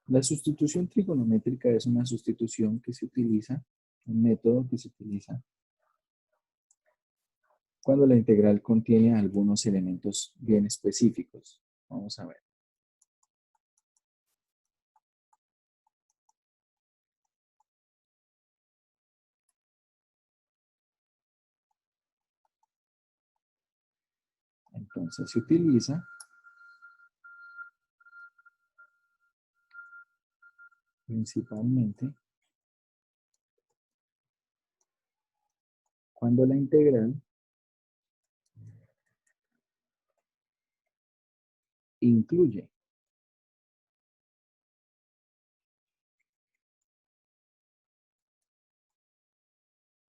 La sustitución trigonométrica es una sustitución que se utiliza, un método que se utiliza cuando la integral contiene algunos elementos bien específicos. Vamos a ver. Entonces se utiliza principalmente cuando la integral incluye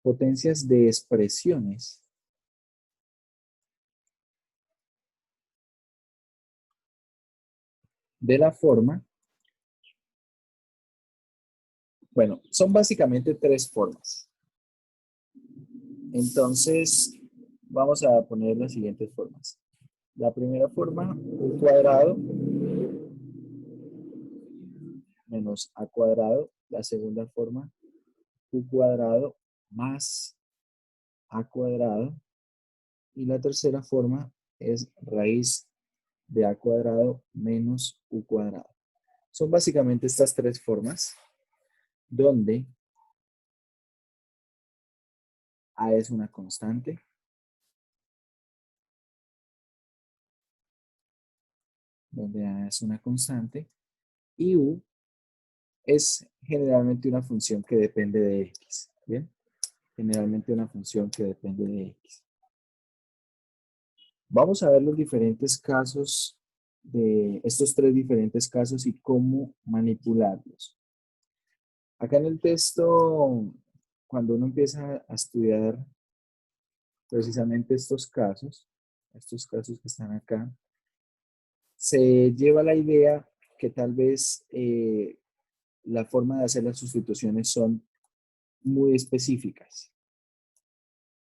potencias de expresiones de la forma, bueno, son básicamente tres formas. Entonces, vamos a poner las siguientes formas. La primera forma, u cuadrado menos a cuadrado. La segunda forma, u cuadrado más a cuadrado. Y la tercera forma es raíz de a cuadrado menos u cuadrado. Son básicamente estas tres formas donde a es una constante, donde a es una constante y u es generalmente una función que depende de x. ¿Bien? Generalmente una función que depende de x. Vamos a ver los diferentes casos de estos tres diferentes casos y cómo manipularlos. Acá en el texto, cuando uno empieza a estudiar precisamente estos casos que están acá, se lleva la idea que tal vez la forma de hacer las sustituciones son muy específicas.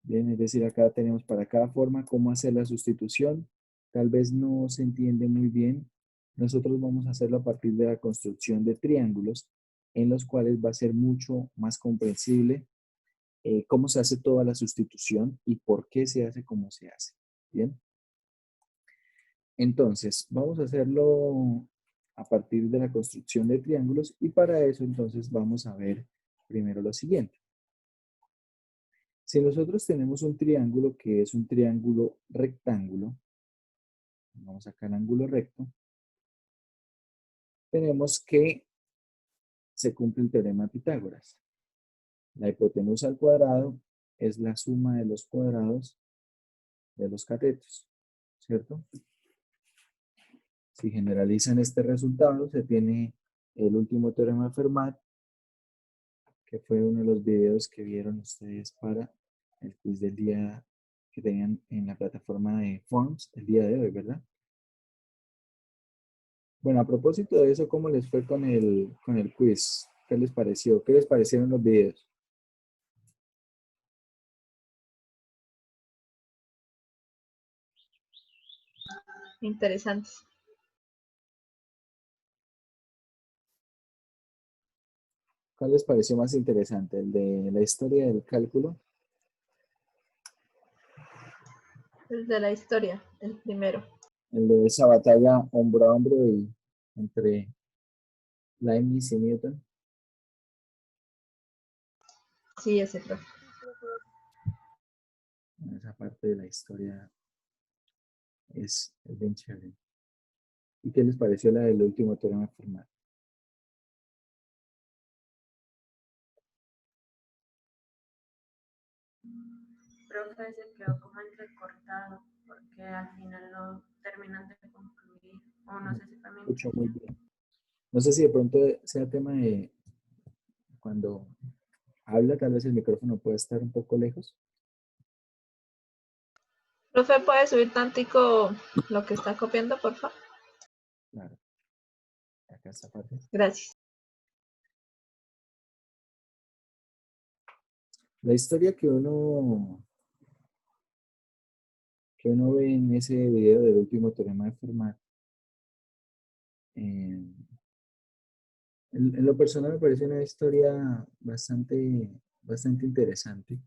Bien, es decir, acá tenemos para cada forma cómo hacer la sustitución. Tal vez no se entiende muy bien. Nosotros vamos a hacerlo a partir de la construcción de triángulos, en los cuales va a ser mucho más comprensible cómo se hace toda la sustitución y por qué se hace como se hace. Bien. Entonces, vamos a hacerlo a partir de la construcción de triángulos y para eso entonces vamos a ver primero lo siguiente. Si nosotros tenemos un triángulo que es un triángulo rectángulo, vamos acá al ángulo recto, tenemos que se cumple el teorema de Pitágoras. La hipotenusa al cuadrado es la suma de los cuadrados de los catetos, ¿cierto? Si generalizan este resultado, se tiene el último teorema de Fermat, que fue uno de los videos que vieron ustedes para el quiz del día que tenían en la plataforma de Forms el día de hoy, ¿verdad? Bueno, a propósito de eso, ¿cómo les fue con el quiz? ¿Qué les pareció? ¿Qué les parecieron los videos? Interesantes. ¿Cuál les pareció más interesante? ¿El de la historia del cálculo? El de la historia, el primero. ¿El de esa batalla hombro a hombro entre Leibniz y Newton? Sí, ese profe. Esa parte de la historia es bien chévere. ¿Y qué les pareció la del último teorema formal? Profe, se quedó como entrecortado porque al final no terminan de concluir. O no sé si fue mi Escucho muy impresión. bien. No sé si de pronto sea tema de cuando habla, tal vez el micrófono puede estar un poco lejos. Profe, ¿puede subir tantico lo que está copiando, por favor? Claro, acá esta parte. Gracias. La historia que uno ve en ese video del último teorema de Fermat En lo personal me parece una historia bastante interesante.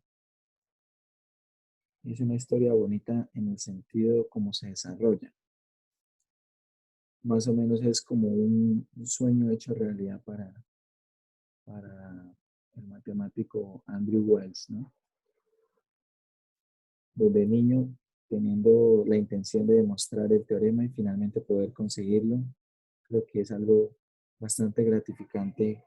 Es una historia bonita en el sentido como se desarrolla. Más o menos es como un sueño hecho realidad para el matemático Andrew Wells, ¿no? Desde niño teniendo la intención de demostrar el teorema y finalmente poder conseguirlo, creo que es algo bastante gratificante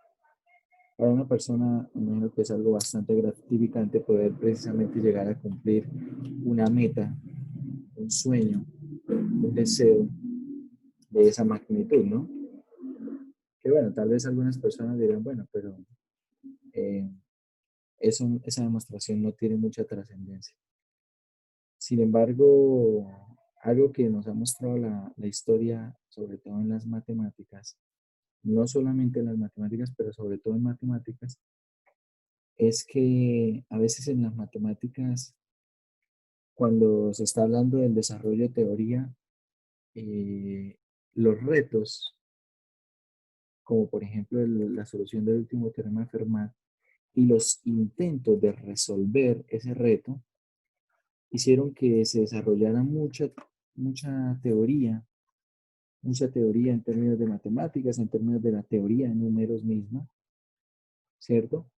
para una persona. Me imagino que es algo bastante gratificante poder precisamente llegar a cumplir una meta, un sueño, un deseo de esa magnitud, ¿no? Que bueno, tal vez algunas personas dirán, bueno, pero eh, esa demostración no tiene mucha trascendencia. Sin embargo, algo que nos ha mostrado la historia, sobre todo en las matemáticas, no solamente en las matemáticas, pero sobre todo en matemáticas, es que a veces en las matemáticas, cuando se está hablando del desarrollo de teoría, eh, los retos, como por ejemplo la solución del último teorema de Fermat, y los intentos de resolver ese reto, hicieron que se desarrollara mucha teoría en términos de matemáticas, en términos de la teoría de números misma, ¿cierto?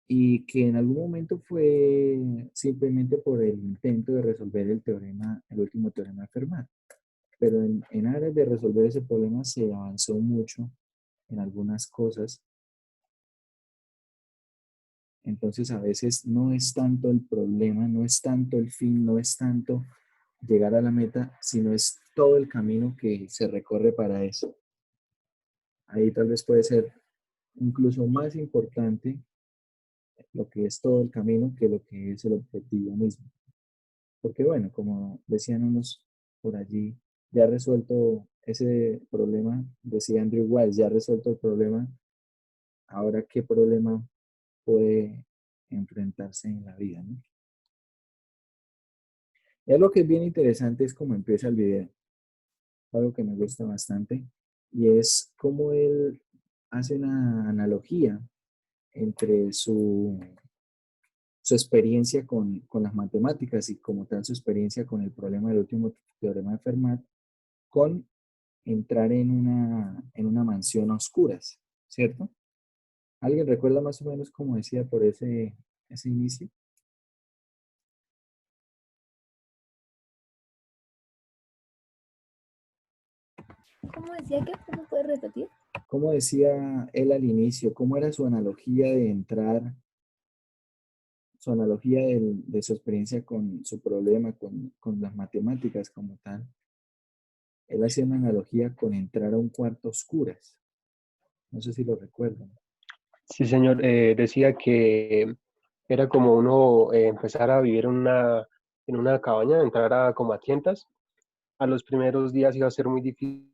Y que en algún momento fue simplemente por el intento de resolver el último teorema de Fermat. Pero en aras de resolver ese problema se avanzó mucho en algunas cosas. Entonces a veces no es tanto el problema, no es tanto el fin, no es tanto llegar a la meta, sino es todo el camino que se recorre para eso. Ahí tal vez puede ser incluso más importante lo que es todo el camino que lo que es el objetivo mismo. Porque bueno, como decían unos por allí, ya resuelto ese problema, decía Andrew Wiles, ya resuelto el problema, ahora qué problema puede enfrentarse en la vida, ¿no? Y algo que es bien interesante es cómo empieza el video, algo que me gusta bastante, y es cómo él hace una analogía entre su experiencia con las matemáticas y como tal su experiencia con el problema del último teorema de Fermat, con entrar en una mansión a oscuras, ¿cierto? ¿Alguien recuerda más o menos cómo decía por ese inicio? ¿Cómo decía que? ¿Cómo puede repetir? ¿Cómo decía él al inicio? ¿Cómo era su analogía de entrar, su analogía de su experiencia con su problema, con las matemáticas como tal? Él hacía una analogía con entrar a un cuarto a oscuras. No sé si lo recuerdan. Sí, señor. Decía que era como uno empezar a vivir en una cabaña, entrar a como a tientas. A los primeros días iba a ser muy difícil,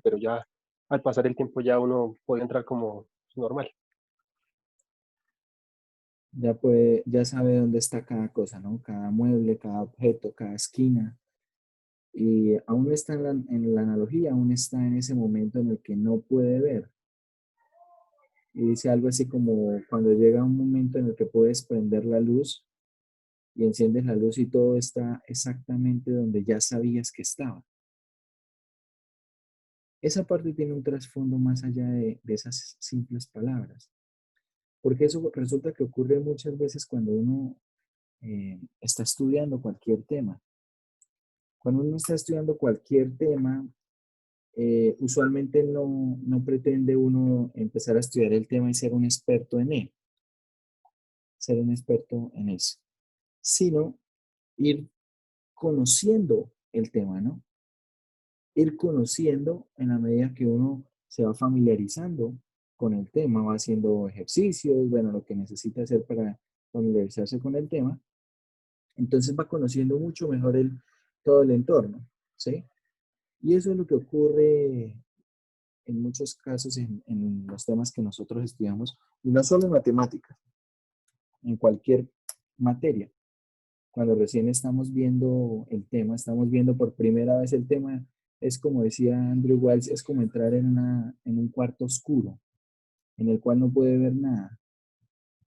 pero ya al pasar el tiempo ya uno puede entrar como normal. Ya sabe dónde está cada cosa, ¿no? Cada mueble, cada objeto, cada esquina. Y aún está en la analogía, aún está en ese momento en el que no puede ver. Y dice algo así como cuando llega un momento en el que puedes prender la luz y enciendes la luz y todo está exactamente donde ya sabías que estaba. Esa parte tiene un trasfondo más allá de esas simples palabras. Porque eso resulta que ocurre muchas veces cuando uno está estudiando cualquier tema. Cuando uno está estudiando cualquier tema, usualmente no pretende uno empezar a estudiar el tema y ser un experto en él, ser un experto en eso, sino ir conociendo el tema, ¿no? Ir conociendo en la medida que uno se va familiarizando con el tema, va haciendo ejercicios, bueno, lo que necesita hacer para familiarizarse con el tema, entonces va conociendo mucho mejor todo el entorno, ¿sí? Y eso es lo que ocurre en muchos casos en los temas que nosotros estudiamos, y no solo en matemáticas, en cualquier materia. Cuando recién estamos viendo el tema, estamos viendo por primera vez el tema, es como decía Andrew Wiles, es como entrar en un cuarto oscuro, en el cual no puede ver nada.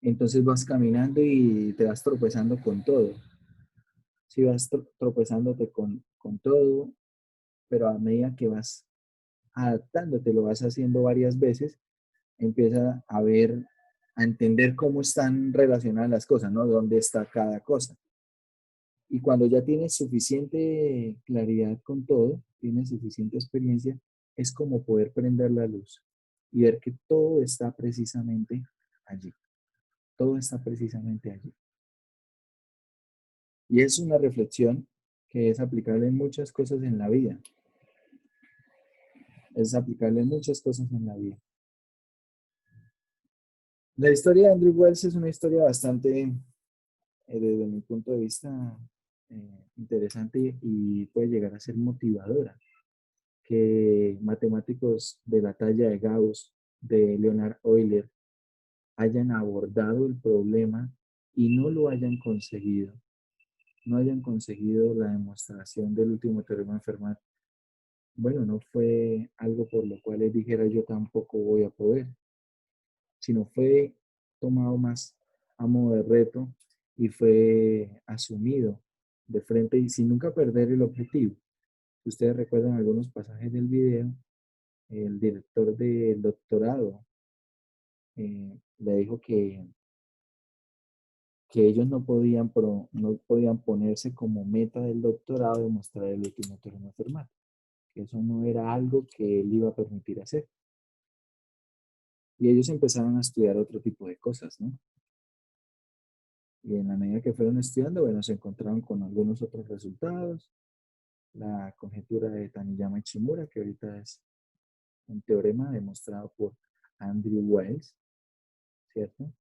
Entonces vas caminando y te vas tropezando con todo. Si vas tropezándote con todo, pero a medida que vas adaptándote, lo vas haciendo varias veces, empieza a ver, a entender cómo están relacionadas las cosas, ¿no? Dónde está cada cosa. Y cuando ya tienes suficiente claridad con todo, tienes suficiente experiencia, es como poder prender la luz y ver que todo está precisamente allí. Todo está precisamente allí. Y es una reflexión que es aplicable en muchas cosas en la vida. Es aplicable en muchas cosas en la vida. La historia de Andrew Wells es una historia bastante, desde mi punto de vista, interesante y puede llegar a ser motivadora. Que matemáticos de la talla de Gauss, de Leonhard Euler, hayan abordado el problema y no lo hayan conseguido. No hayan conseguido la demostración del último teorema de Fermat. Bueno, no fue algo por lo cual les dijera yo tampoco voy a poder, sino fue tomado más a modo de reto y fue asumido de frente y sin nunca perder el objetivo. Si ustedes recuerdan algunos pasajes del video, el director del doctorado le dijo que ellos no podían, no podían ponerse como meta del doctorado demostrar el último teorema de Fermat, que eso no era algo que él iba a permitir hacer. Y ellos empezaron a estudiar otro tipo de cosas, ¿no? Y en la medida que fueron estudiando, bueno, se encontraron con algunos otros resultados. La conjetura de Taniyama y Shimura, que ahorita es un teorema demostrado por Andrew Wells, ¿cierto?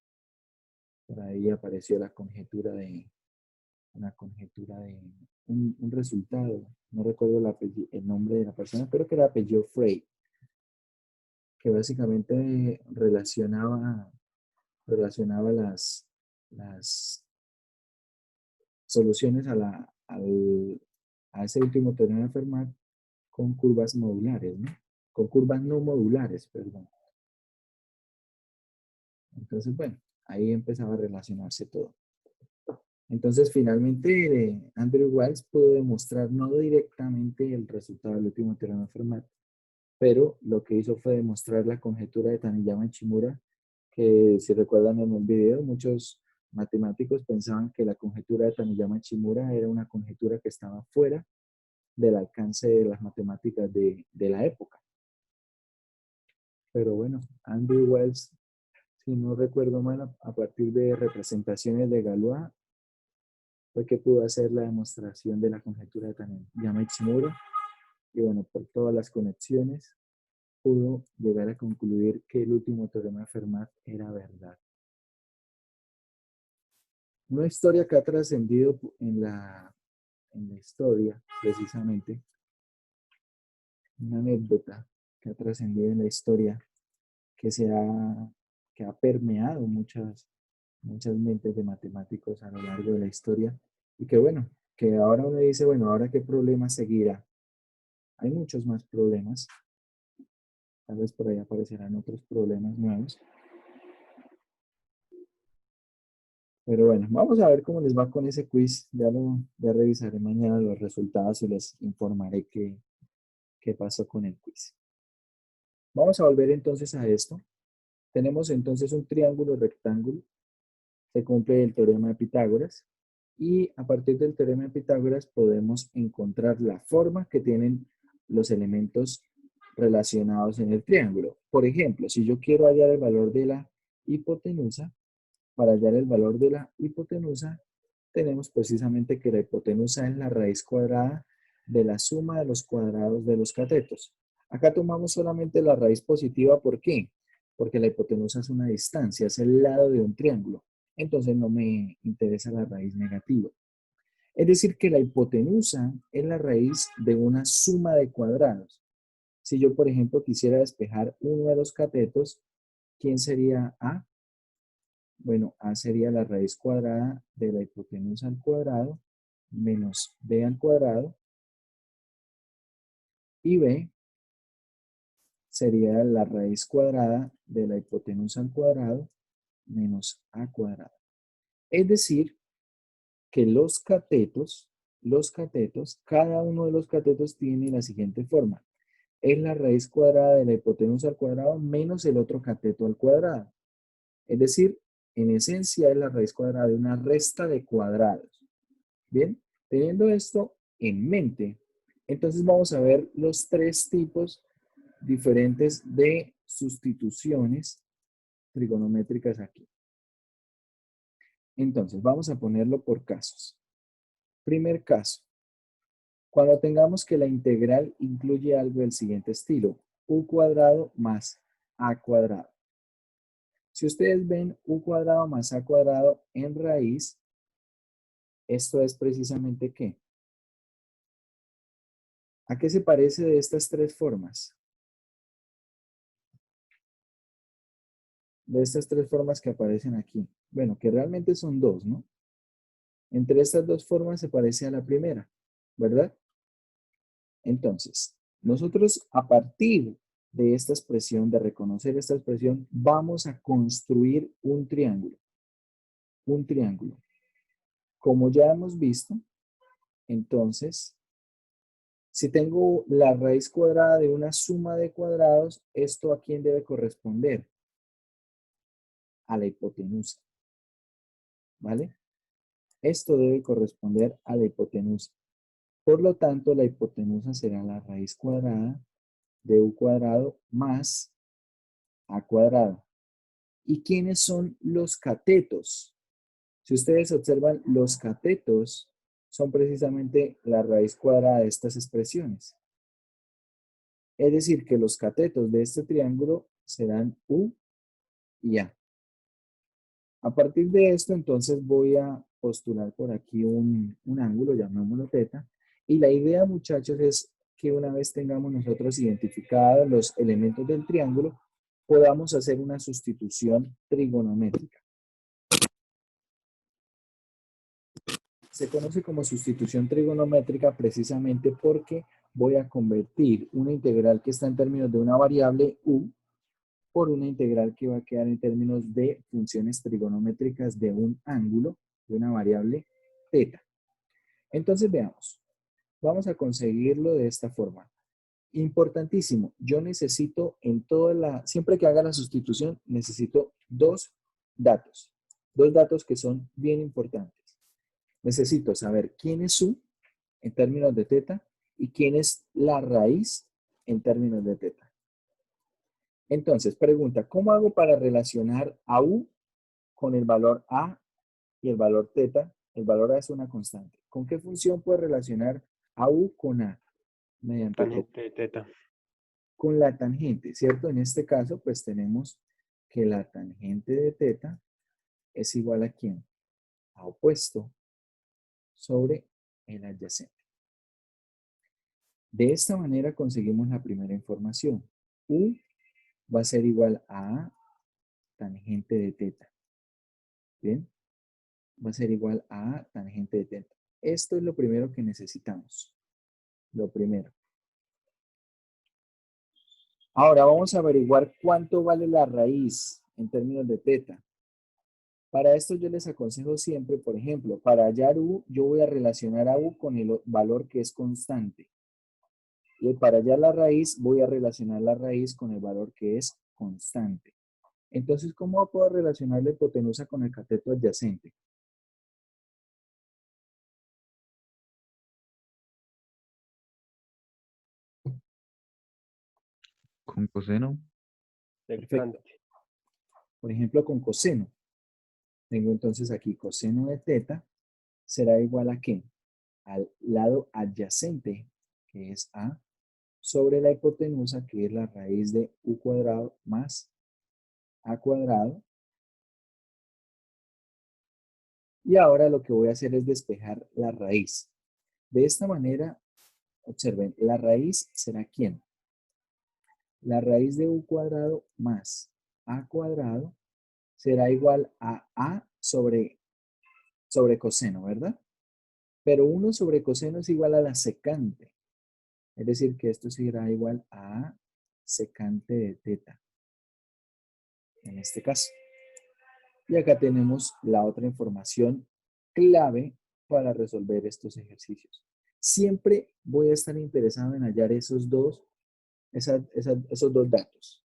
Por ahí apareció la conjetura de un resultado, no recuerdo el nombre de la persona, pero que era apellido Frey, que básicamente relacionaba las soluciones a ese último teorema de Fermat con curvas modulares, ¿no? Con curvas no modulares, perdón. Entonces, bueno, ahí empezaba a relacionarse todo. Entonces, finalmente, Andrew Wiles pudo demostrar no directamente el resultado del último teorema de Fermat, pero lo que hizo fue demostrar la conjetura de Taniyama y Shimura, que si recuerdan en el video, muchos matemáticos pensaban que la conjetura de Taniyama y Shimura era una conjetura que estaba fuera del alcance de las matemáticas de la época. Pero bueno, Andrew Wiles, si no recuerdo mal, a partir de representaciones de Galois, fue que pudo hacer la demostración de la conjetura de Taniyama y Shimura. Y bueno, por todas las conexiones, pudo llegar a concluir que el último teorema de Fermat era verdad. Una historia que ha trascendido en la historia, precisamente, una anécdota que ha trascendido en la historia, que ha permeado muchas mentes de matemáticos a lo largo de la historia, y que bueno, que ahora uno dice, bueno, ¿ahora qué problema seguirá? Hay muchos más problemas, tal vez por ahí aparecerán otros problemas nuevos. Pero bueno, vamos a ver cómo les va con ese quiz. Ya revisaré mañana los resultados y les informaré qué pasó con el quiz. Vamos a volver entonces a esto. Tenemos entonces un triángulo rectángulo. Se cumple el teorema de Pitágoras. Y a partir del teorema de Pitágoras podemos encontrar la forma que tienen los elementos relacionados en el triángulo. Por ejemplo, si yo quiero hallar el valor de la hipotenusa, para hallar el valor de la hipotenusa, tenemos precisamente que la hipotenusa es la raíz cuadrada de la suma de los cuadrados de los catetos. Acá tomamos solamente la raíz positiva, ¿por qué? Porque la hipotenusa es una distancia, es el lado de un triángulo. Entonces no me interesa la raíz negativa. Es decir, que la hipotenusa es la raíz de una suma de cuadrados. Si yo, por ejemplo, quisiera despejar uno de los catetos, ¿quién sería A? Bueno, A sería la raíz cuadrada de la hipotenusa al cuadrado menos B al cuadrado, y B sería la raíz cuadrada de la hipotenusa al cuadrado menos a cuadrado. Es decir, que los catetos, cada uno de los catetos tiene la siguiente forma. Es la raíz cuadrada de la hipotenusa al cuadrado menos el otro cateto al cuadrado. Es decir, en esencia es la raíz cuadrada de una resta de cuadrados. Bien, teniendo esto en mente, entonces vamos a ver los tres tipos diferentes de sustituciones trigonométricas aquí. Entonces, vamos a ponerlo por casos. Primer caso, cuando tengamos que la integral incluye algo del siguiente estilo, u cuadrado más a cuadrado. Si ustedes ven u cuadrado más a cuadrado en raíz, esto es precisamente ¿qué? ¿A qué se parece de estas tres formas? De estas tres formas que aparecen aquí. Bueno, que realmente son dos, ¿no? Entre estas dos formas se parece a la primera, ¿verdad? Entonces, nosotros a partir de esta expresión, de reconocer esta expresión, vamos a construir un triángulo. Un triángulo. Como ya hemos visto, entonces, si tengo la raíz cuadrada de una suma de cuadrados, ¿esto a quién debe corresponder? A la hipotenusa. ¿Vale? Esto debe corresponder a la hipotenusa. Por lo tanto, la hipotenusa será la raíz cuadrada de u cuadrado más a cuadrado. ¿Y quiénes son los catetos? Si ustedes observan, los catetos son precisamente la raíz cuadrada de estas expresiones. Es decir, que los catetos de este triángulo serán u y a. A partir de esto, entonces voy a postular por aquí un ángulo, llamémoslo teta. Y la idea, muchachos, es que una vez tengamos nosotros identificados los elementos del triángulo, podamos hacer una sustitución trigonométrica. Se conoce como sustitución trigonométrica precisamente porque voy a convertir una integral que está en términos de una variable u por una integral que va a quedar en términos de funciones trigonométricas de un ángulo, de una variable teta. Entonces veamos, vamos a conseguirlo de esta forma. Importantísimo, yo necesito siempre que haga la sustitución, necesito dos datos que son bien importantes. Necesito saber quién es u en términos de teta y quién es la raíz en términos de teta. Entonces, pregunta, ¿cómo hago para relacionar a u con el valor a y el valor teta? El valor a es una constante. ¿Con qué función puedo relacionar a u con a? Mediante teta. Tangente de teta. Con la tangente, ¿cierto? En este caso, pues tenemos que la tangente de teta es igual a ¿quién? A opuesto sobre el adyacente. De esta manera conseguimos la primera información. U va a ser igual a tangente de teta. ¿Bien? Va a ser igual a tangente de teta. Esto es lo primero que necesitamos. Lo primero. Ahora vamos a averiguar cuánto vale la raíz en términos de teta. Para esto yo les aconsejo siempre, por ejemplo, para hallar u, yo voy a relacionar a u con el valor que es constante. Y para hallar la raíz, voy a relacionar la raíz con el valor que es constante. Entonces, ¿cómo puedo relacionar la hipotenusa con el cateto adyacente? Con coseno. Perfecto. Por ejemplo, con coseno. Tengo entonces aquí coseno de teta será igual a ¿qué? Al lado adyacente, que es a, sobre la hipotenusa, que es la raíz de u cuadrado más a cuadrado. Y ahora lo que voy a hacer es despejar la raíz. De esta manera, observen, la raíz será ¿quién? La raíz de u cuadrado más a cuadrado será igual a sobre coseno, ¿verdad? Pero 1 sobre coseno es igual a la secante. Es decir, que esto será igual a secante de teta, en este caso. Y acá tenemos la otra información clave para resolver estos ejercicios. Siempre voy a estar interesado en hallar esos dos datos.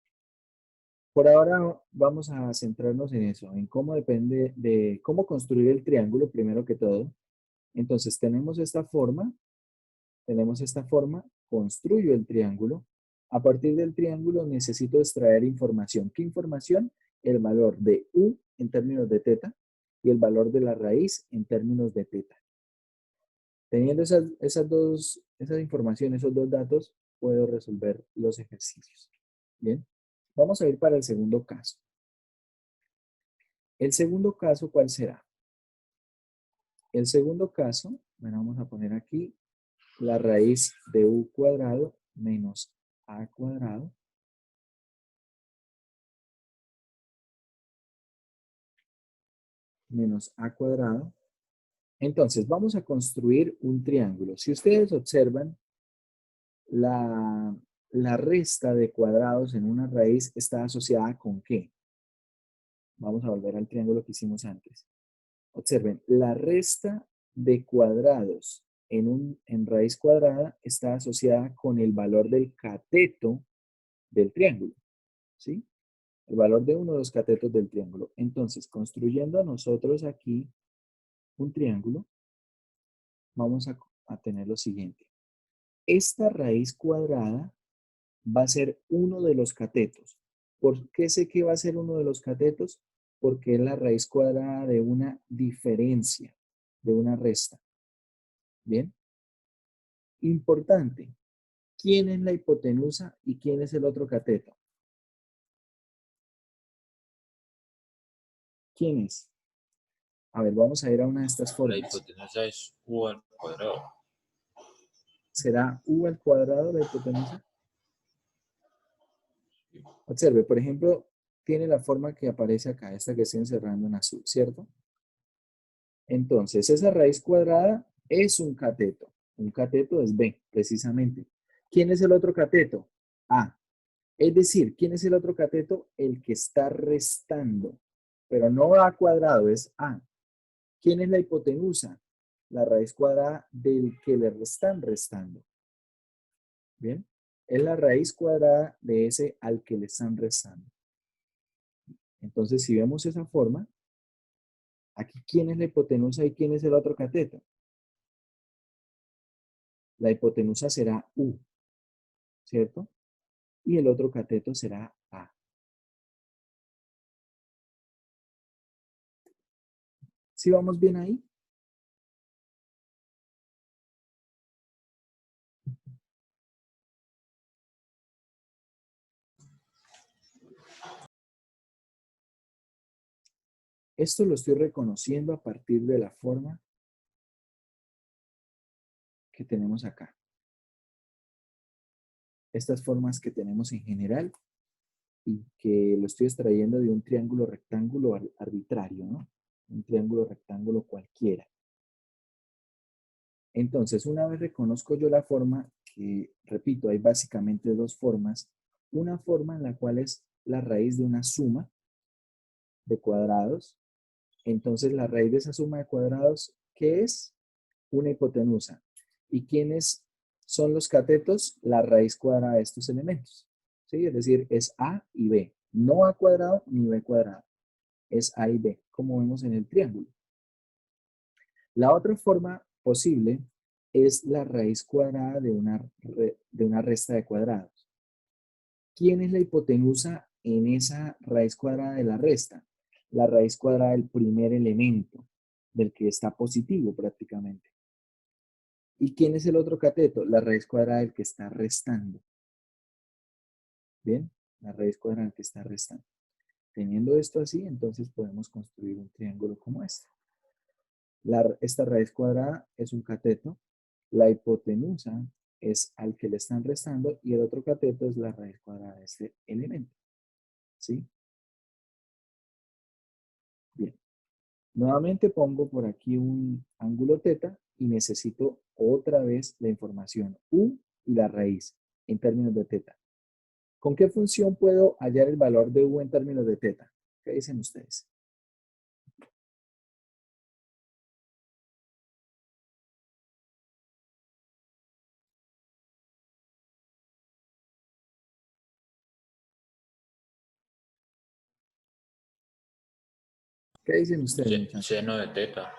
Por ahora vamos a centrarnos en eso, en cómo depende de cómo construir el triángulo primero que todo. Entonces tenemos esta forma, construyo el triángulo. A partir del triángulo necesito extraer información. ¿Qué información? El valor de U en términos de teta y el valor de la raíz en términos de teta. Teniendo esa información, esos dos datos, puedo resolver los ejercicios. Bien, vamos a ir para el segundo caso. El segundo caso, ¿cuál será? El segundo caso, bueno, vamos a poner aquí la raíz de U cuadrado menos A cuadrado menos A cuadrado. Entonces, vamos a construir un triángulo. Si ustedes observan, la resta de cuadrados en una raíz está asociada ¿con qué? Vamos a volver al triángulo que hicimos antes. Observen, la resta de cuadrados en raíz cuadrada está asociada con el valor del cateto del triángulo, ¿sí? El valor de uno de los catetos del triángulo. Entonces, construyendo nosotros aquí un triángulo, vamos a tener lo siguiente. Esta raíz cuadrada va a ser uno de los catetos. ¿Por qué sé que va a ser uno de los catetos? Porque es la raíz cuadrada de una diferencia, de una resta. ¿Bien? Importante. ¿Quién es la hipotenusa y quién es el otro cateto? ¿Quién es? A ver, vamos a ir a una de estas La formas. hipotenusa es U al cuadrado. ¿Será U al cuadrado la hipotenusa? Observe, por ejemplo, tiene la forma que aparece acá, esta que estoy encerrando en azul, ¿cierto? Entonces, esa raíz cuadrada es un cateto. Un cateto es B, precisamente. ¿Quién es el otro cateto? A. Es decir, ¿quién es el otro cateto? El que está restando. Pero no A cuadrado, es A. ¿Quién es la hipotenusa? La raíz cuadrada del que le están restando. ¿Bien? Es la raíz cuadrada de ese al que le están restando. Entonces, si vemos esa forma, aquí, ¿quién es la hipotenusa y quién es el otro cateto? La hipotenusa será U, ¿cierto? Y el otro cateto será A. ¿Sí vamos bien ahí? Esto lo estoy reconociendo a partir de la forma que tenemos acá. Estas formas que tenemos en general y que lo estoy extrayendo de un triángulo rectángulo arbitrario, ¿no? Un triángulo rectángulo cualquiera. Entonces, una vez reconozco yo la forma, que repito, hay básicamente dos formas. Una forma en la cual es la raíz de una suma de cuadrados. Entonces, la raíz de esa suma de cuadrados, ¿qué es? Una hipotenusa. ¿Y quiénes son los catetos? La raíz cuadrada de estos elementos. ¿Sí? Es decir, es A y B. No A cuadrado ni B cuadrado. Es A y B, como vemos en el triángulo. La otra forma posible es la raíz cuadrada de una resta de cuadrados. ¿Quién es la hipotenusa en esa raíz cuadrada de la resta? La raíz cuadrada del primer elemento, del que está positivo prácticamente. ¿Y quién es el otro cateto? La raíz cuadrada del que está restando. ¿Bien? La raíz cuadrada del que está restando. Teniendo esto así, entonces podemos construir un triángulo como este. Esta raíz cuadrada es un cateto. La hipotenusa es al que le están restando y el otro cateto es la raíz cuadrada de este elemento. ¿Sí? Bien. Nuevamente pongo por aquí un ángulo teta y necesito otra vez la información U y la raíz en términos de teta. ¿Con qué función puedo hallar el valor de u en términos de teta? ¿Qué dicen ustedes? ¿Qué dicen ustedes, muchachos? Seno de teta.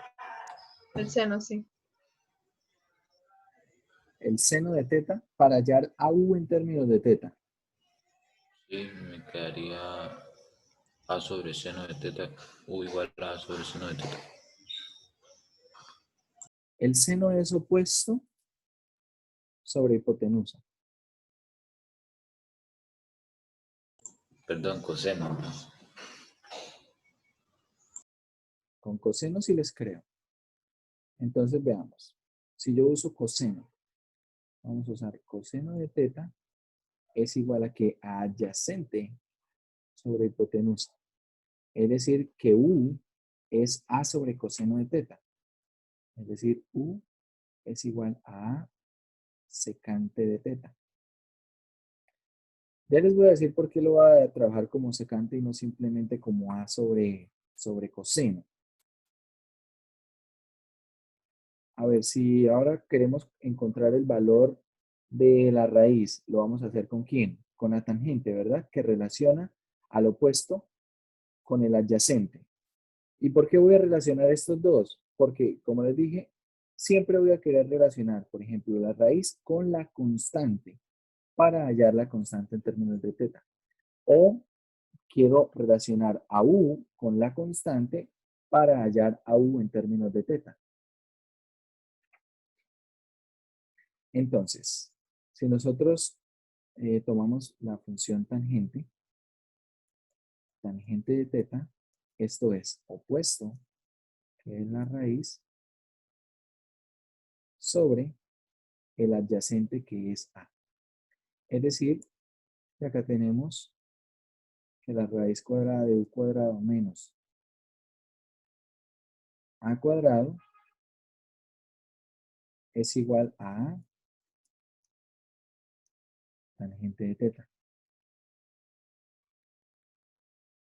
El seno, sí. El seno de teta para hallar a u en términos de teta. Sí, me quedaría A sobre seno de teta. U igual a sobre seno de teta. El seno es opuesto sobre hipotenusa. Perdón, coseno. Con coseno sí les creo. Entonces veamos. Si yo uso coseno, vamos a usar coseno de teta es igual a que adyacente sobre hipotenusa. Es decir, que u es a sobre coseno de teta. Es decir, u es igual a a secante de teta. Ya les voy a decir por qué lo voy a trabajar como secante y no simplemente como a sobre coseno. A ver, si ahora queremos encontrar el valor de la raíz, ¿lo vamos a hacer con quién? Con la tangente, ¿verdad? Que relaciona al opuesto con el adyacente. ¿Y por qué voy a relacionar estos dos? Porque, como les dije, siempre voy a querer relacionar, por ejemplo, la raíz con la constante para hallar la constante en términos de teta. O quiero relacionar a u con la constante para hallar a u en términos de teta. Entonces, si nosotros tomamos la función tangente de teta, esto es opuesto, que es la raíz, sobre el adyacente, que es a. Es decir, que acá tenemos que la raíz cuadrada de u cuadrado menos a cuadrado es igual a tangente de teta.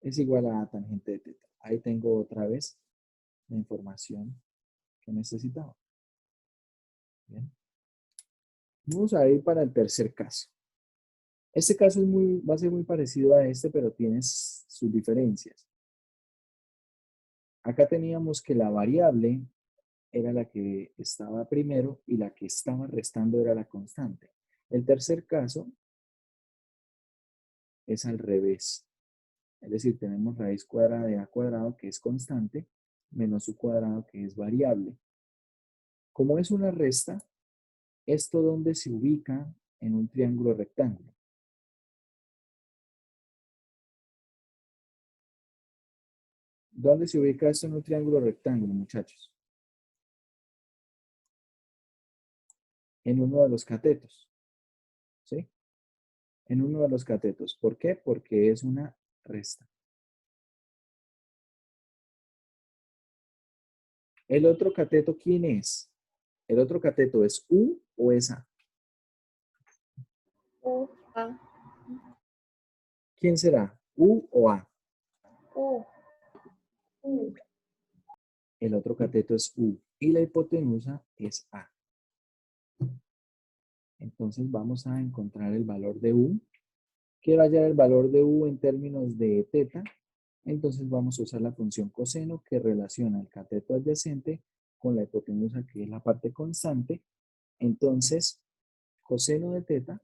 Es igual a tangente de teta. Ahí tengo otra vez la información que necesitaba. Bien. Vamos a ir para el tercer caso. Este caso va a ser muy parecido a este, pero tiene sus diferencias. Acá teníamos que la variable era la que estaba primero y la que estaba restando era la constante. El tercer caso es al revés. Es decir, tenemos raíz cuadrada de a cuadrado, que es constante, menos u cuadrado, que es variable. Como es una resta, ¿esto dónde se ubica en un triángulo rectángulo? ¿Dónde se ubica esto en un triángulo rectángulo, muchachos? En uno de los catetos. ¿Sí? En uno de los catetos. ¿Por qué? Porque es una resta. ¿El otro cateto quién es? ¿El otro cateto es U o es A? U, A, ¿Quién será? ¿U o A? U, U. El otro cateto es U y la hipotenusa es A. Entonces vamos a encontrar el valor de U. Quiero hallar el valor de U en términos de teta. Entonces vamos a usar la función coseno que relaciona el cateto adyacente con la hipotenusa, que es la parte constante. Entonces, coseno de teta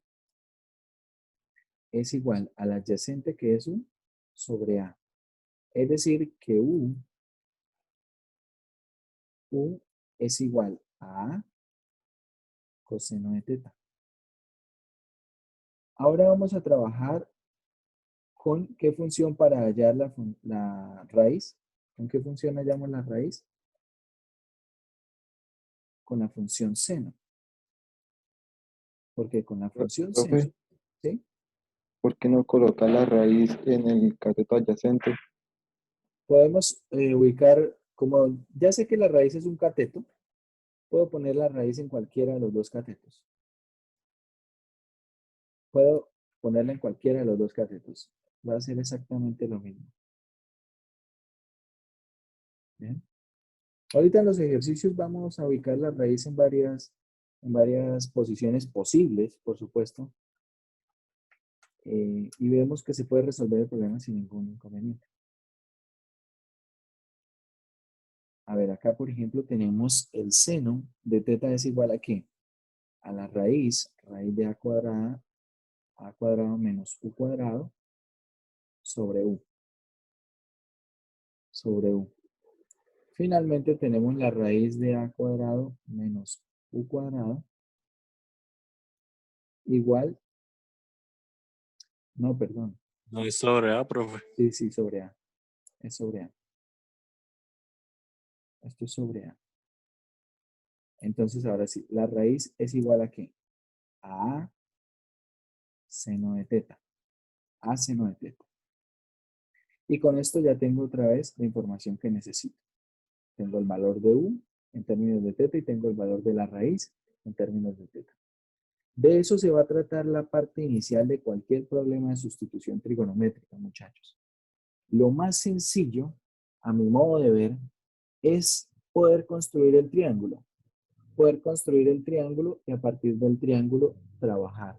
es igual al adyacente, que es U, sobre A. Es decir, que U es igual a coseno de teta. Ahora vamos a trabajar con qué función para hallar la raíz. ¿Con qué función hallamos la raíz? Con la función seno. Porque con la función seno, Profe, ¿sí? ¿por qué no colocar la raíz en el cateto adyacente? Podemos ubicar, como ya sé que la raíz es un cateto, puedo poner la raíz en cualquiera de los dos catetos. Puedo ponerla en cualquiera de los dos catetos. Va a ser exactamente lo mismo. Bien. Ahorita en los ejercicios vamos a ubicar la raíz en varias posiciones posibles, por supuesto. Y vemos que se puede resolver el problema sin ningún inconveniente. A ver, acá por ejemplo tenemos el seno de teta es igual a ¿qué? A la raíz de a cuadrado menos u cuadrado sobre u. Finalmente tenemos la raíz de a cuadrado menos u cuadrado igual, no, perdón. No es sobre A, profe. Sí, sobre a. Es sobre a. Esto es sobre a. Entonces ahora sí, la raíz es igual a ¿qué? A seno de teta. A seno de teta. Y con esto ya tengo otra vez la información que necesito. Tengo el valor de u en términos de teta y tengo el valor de la raíz en términos de teta. De eso se va a tratar la parte inicial de cualquier problema de sustitución trigonométrica, muchachos. Lo más sencillo, a mi modo de ver, es poder construir el triángulo. Poder construir el triángulo y a partir del triángulo trabajar.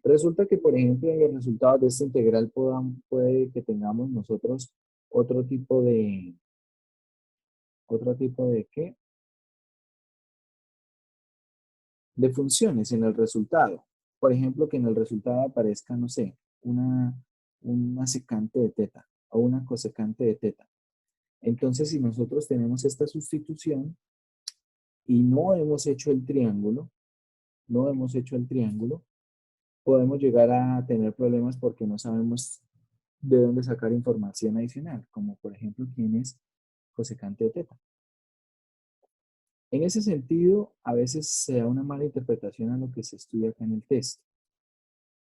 Resulta que, por ejemplo, en los resultados de esta integral puede que tengamos nosotros otro tipo de ¿qué? De funciones en el resultado. Por ejemplo, que en el resultado aparezca, no sé, una secante de teta o una cosecante de teta. Entonces, si nosotros tenemos esta sustitución y no hemos hecho el triángulo, podemos llegar a tener problemas porque no sabemos de dónde sacar información adicional, como por ejemplo, quién es cosecante de teta. En ese sentido, a veces se da una mala interpretación a lo que se estudia acá en el texto.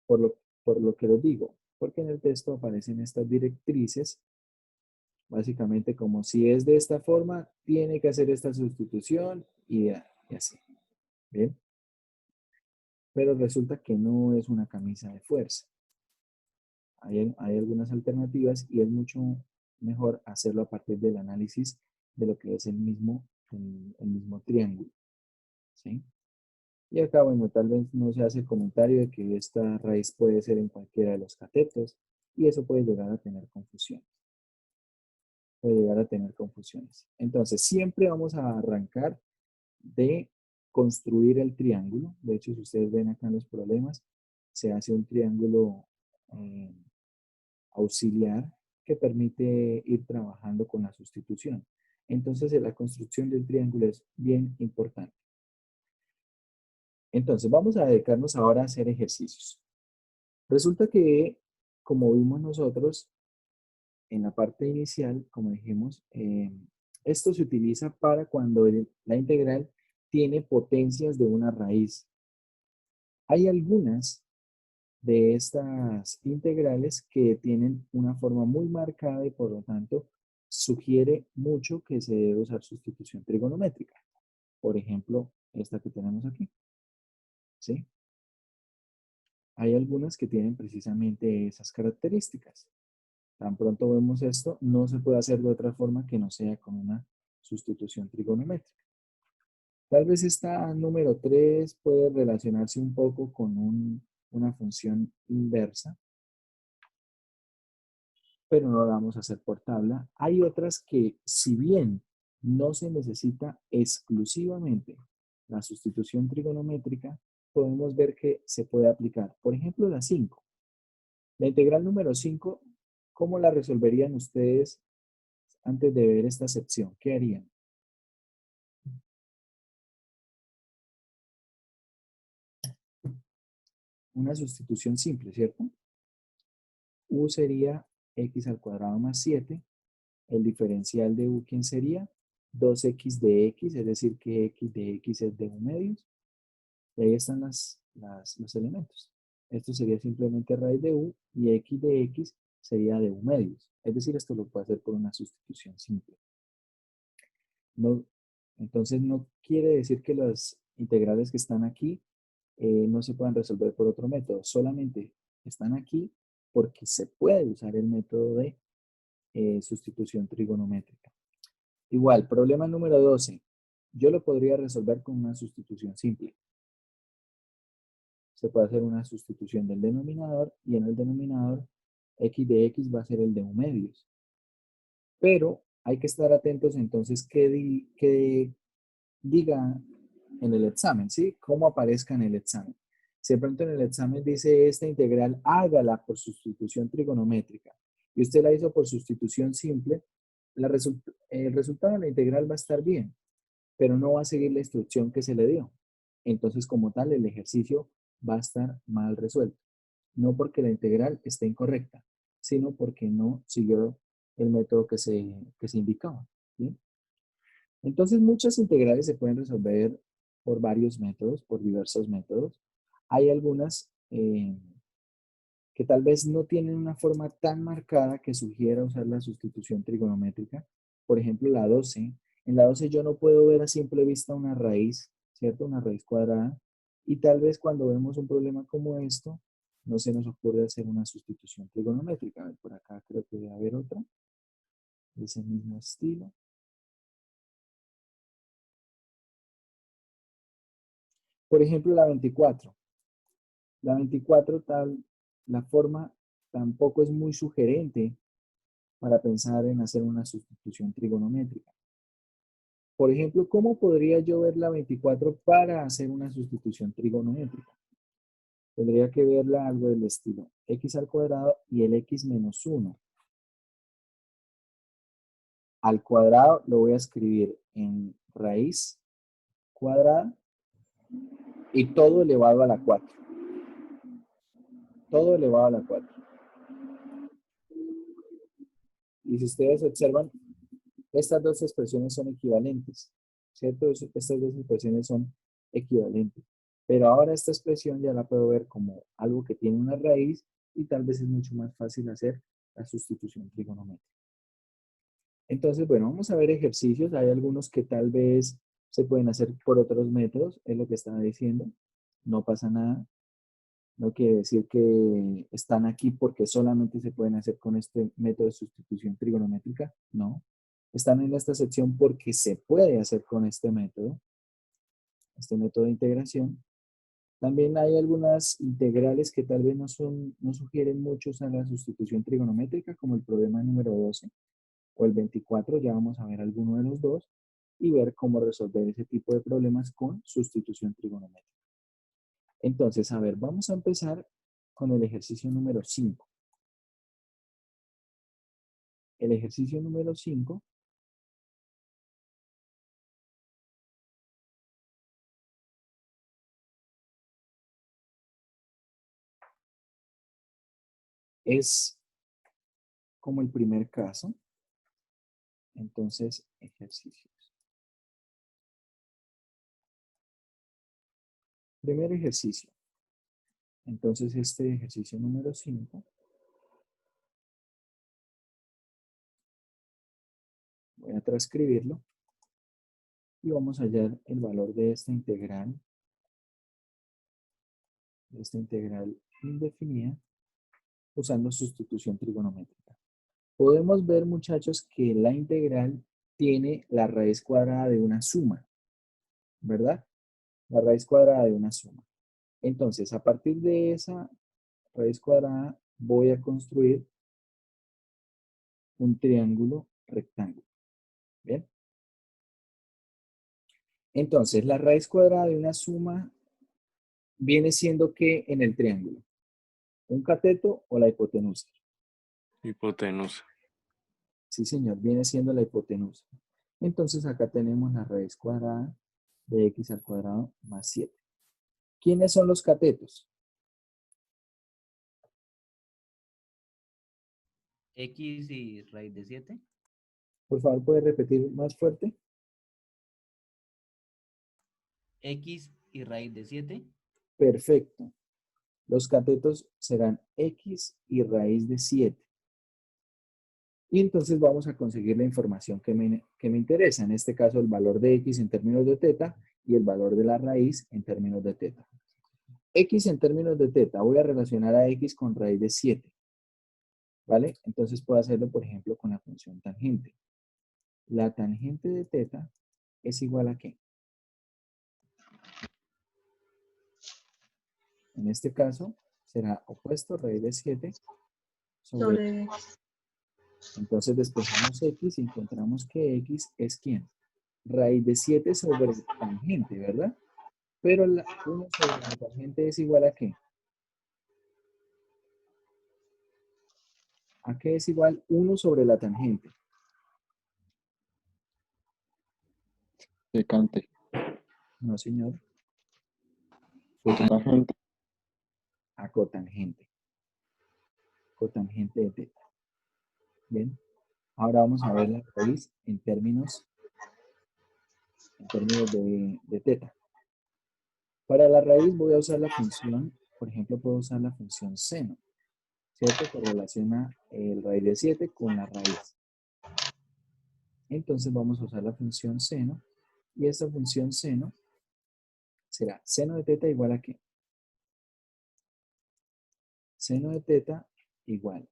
Por lo que les digo, porque en el texto aparecen estas directrices, básicamente como si es de esta forma, tiene que hacer esta sustitución y así. ¿Bien? Pero resulta que no es una camisa de fuerza. Hay algunas alternativas y es mucho mejor hacerlo a partir del análisis de lo que es el mismo triángulo. ¿Sí? Y acá, bueno, tal vez no se hace el comentario de que esta raíz puede ser en cualquiera de los catetos y eso puede llegar a tener confusiones. Entonces, siempre vamos a arrancar de construir el triángulo. De hecho, si ustedes ven acá en los problemas, se hace un triángulo auxiliar que permite ir trabajando con la sustitución. Entonces, la construcción del triángulo es bien importante. Entonces, vamos a dedicarnos ahora a hacer ejercicios. Resulta que, como vimos nosotros en la parte inicial, como dijimos, esto se utiliza para cuando la integral tiene potencias de una raíz. Hay algunas de estas integrales que tienen una forma muy marcada y por lo tanto sugiere mucho que se debe usar sustitución trigonométrica. Por ejemplo, esta que tenemos aquí. ¿Sí? Hay algunas que tienen precisamente esas características. Tan pronto vemos esto, no se puede hacer de otra forma que no sea con una sustitución trigonométrica. Tal vez esta número 3 puede relacionarse un poco con una función inversa, pero no la vamos a hacer por tabla. Hay otras que, si bien no se necesita exclusivamente la sustitución trigonométrica, podemos ver que se puede aplicar. Por ejemplo, la 5. La integral número 5, ¿cómo la resolverían ustedes antes de ver esta sección? ¿Qué harían? Una sustitución simple, ¿cierto? U sería x al cuadrado más 7. El diferencial de u, ¿quién sería? 2x de x, es decir, que x de x es de u medios. Y ahí están los elementos. Esto sería simplemente raíz de u y x de x sería de u medios. Es decir, esto lo puede hacer por una sustitución simple. No, entonces no quiere decir que las integrales que están aquí no se puedan resolver por otro método. Solamente Están aquí porque se puede usar el método de sustitución trigonométrica. Igual, problema número 12. Yo lo podría resolver con una sustitución simple. Se puede hacer una sustitución del denominador y en el denominador x de x va a ser el de 1 medios. Pero hay que estar atentos entonces que diga en el examen, ¿sí? Cómo aparezca en el examen. Si de pronto en el examen dice esta integral, hágala por sustitución trigonométrica y usted la hizo por sustitución simple, el resultado de la integral va a estar bien, pero no va a seguir la instrucción que se le dio. Entonces, como tal, el ejercicio va a estar mal resuelto. No porque la integral esté incorrecta, sino porque no siguió el método que se indicaba, ¿sí? Entonces, muchas integrales se pueden resolver por varios métodos, por diversos métodos. Hay algunas que tal vez no tienen una forma tan marcada que sugiera usar la sustitución trigonométrica. Por ejemplo, la 12. En la 12 yo no puedo ver a simple vista una raíz, ¿cierto? Una raíz cuadrada. Y tal vez cuando vemos un problema como esto, no se nos ocurre hacer una sustitución trigonométrica. A ver, por acá creo que debe haber otra de ese mismo estilo. Por ejemplo, la 24. La 24, la forma tampoco es muy sugerente para pensar en hacer una sustitución trigonométrica. Por ejemplo, ¿cómo podría yo ver la 24 para hacer una sustitución trigonométrica? Tendría que verla algo del estilo x al cuadrado y el x menos 1. Al cuadrado lo voy a escribir en raíz cuadrada y todo elevado a la 4. Todo elevado a la 4. Y si ustedes observan, estas dos expresiones son equivalentes, ¿cierto? Estas dos expresiones son equivalentes. Pero ahora esta expresión ya la puedo ver como algo que tiene una raíz y tal vez es mucho más fácil hacer la sustitución trigonométrica. Entonces, bueno, vamos a ver ejercicios. Hay algunos que tal vez se pueden hacer por otros métodos, es lo que estaba diciendo. No pasa nada. No quiere decir que están aquí porque solamente se pueden hacer con este método de sustitución trigonométrica. No. Están en esta sección porque se puede hacer con este método de integración. También hay algunas integrales que tal vez no sugieren mucho usar la sustitución trigonométrica, como el problema número 12 o el 24. Ya vamos a ver alguno de los dos y ver cómo resolver ese tipo de problemas con sustitución trigonométrica. Entonces, a ver, vamos a empezar con el ejercicio número 5. El ejercicio número 5 es como el primer caso. Entonces, ejercicios. Primer ejercicio. Entonces, este ejercicio número 5. Voy a transcribirlo. Y vamos a hallar el valor de esta integral. De esta integral indefinida. Usando sustitución trigonométrica. Podemos ver, muchachos, que la integral tiene la raíz cuadrada de una suma, ¿verdad? La raíz cuadrada de una suma. Entonces, a partir de esa raíz cuadrada, voy a construir un triángulo rectángulo. ¿Bien? Entonces, la raíz cuadrada de una suma viene siendo ¿qué en el triángulo? ¿Un cateto o la hipotenusa? Hipotenusa. Sí, señor, viene siendo la hipotenusa. Entonces, acá tenemos la raíz cuadrada de x al cuadrado más 7. ¿Quiénes son los catetos? X y raíz de 7. Por favor, ¿puede repetir más fuerte? X y raíz de 7. Perfecto. Los catetos serán x y raíz de 7. Y entonces vamos a conseguir la información que me interesa. En este caso, el valor de x en términos de teta y el valor de la raíz en términos de teta. X en términos de teta, voy a relacionar a X con raíz de 7, ¿vale? Entonces puedo hacerlo, por ejemplo, con la función tangente. La tangente de teta es igual a ¿qué? En este caso, será opuesto raíz de 7 sobre... Entonces despejamos X y encontramos que X es ¿quién? Raíz de 7 sobre tangente, ¿verdad? Pero 1 sobre la tangente es igual a ¿qué? ¿A qué es igual 1 sobre la tangente? Secante. No, señor. Cotangente. A cotangente. Cotangente de teta. Bien. Ahora vamos a ver la raíz en términos de teta. Para la raíz voy a usar la función, por ejemplo, puedo usar la función seno, ¿cierto? Que relaciona el raíz de 7 con la raíz. Entonces vamos a usar la función seno, y esta función seno será seno de teta igual a ¿qué? Seno de teta igual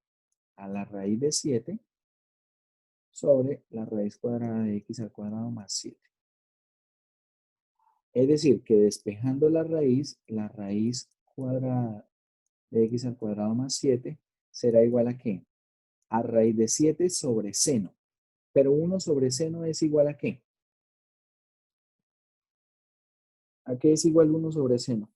a la raíz de 7 sobre la raíz cuadrada de x al cuadrado más 7. Es decir, que despejando la raíz cuadrada de x al cuadrado más 7 será igual a ¿qué? A raíz de 7 sobre seno. Pero 1 sobre seno es igual a ¿qué? ¿A qué es igual 1 sobre seno?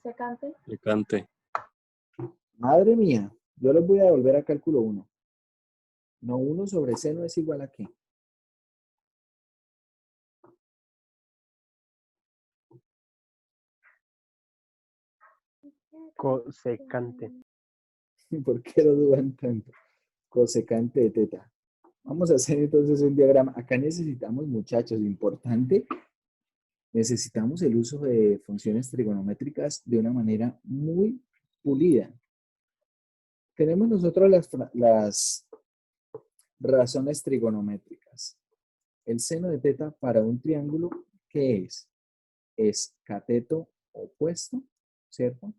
Secante. Secante. Madre mía, yo les voy a devolver a cálculo 1. No, 1 sobre seno es igual a ¿qué? Cosecante. ¿Por qué lo dudan tanto? Cosecante de teta. Vamos a hacer entonces un diagrama. Acá necesitamos, muchachos, importante, necesitamos el uso de funciones trigonométricas de una manera muy pulida. Tenemos nosotros las razones trigonométricas. El seno de teta para un triángulo, ¿qué es? Es cateto opuesto, ¿cierto?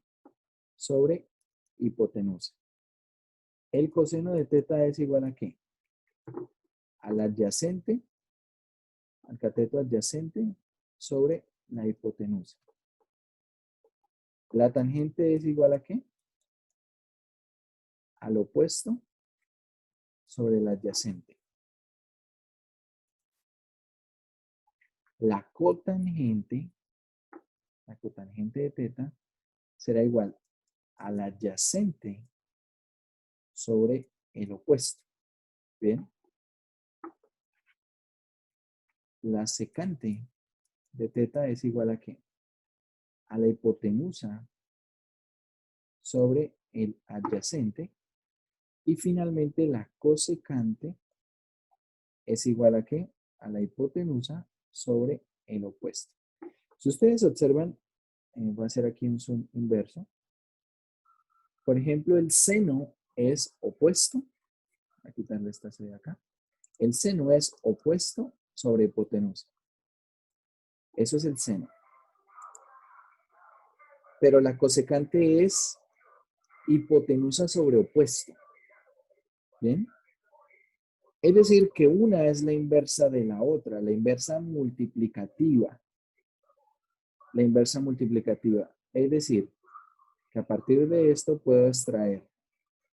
Sobre hipotenusa. El coseno de teta es igual a ¿qué? Al adyacente, al cateto adyacente sobre la hipotenusa. La tangente es igual a ¿qué? Al opuesto sobre el adyacente. La cotangente de teta será igual al adyacente sobre el opuesto. ¿Bien? La secante de teta es igual a ¿qué? A la hipotenusa sobre el adyacente. Y finalmente la cosecante es igual a ¿qué? A la hipotenusa sobre el opuesto. Si ustedes observan, voy a hacer aquí un zoom inverso. Por ejemplo, el seno es opuesto. Voy a quitarle esta C de acá. El seno es opuesto sobre hipotenusa. Eso es el seno. Pero la cosecante es hipotenusa sobre opuesto. ¿Bien? Es decir, que una es la inversa de la otra, la inversa multiplicativa. La inversa multiplicativa. Es decir, que a partir de esto puedo extraer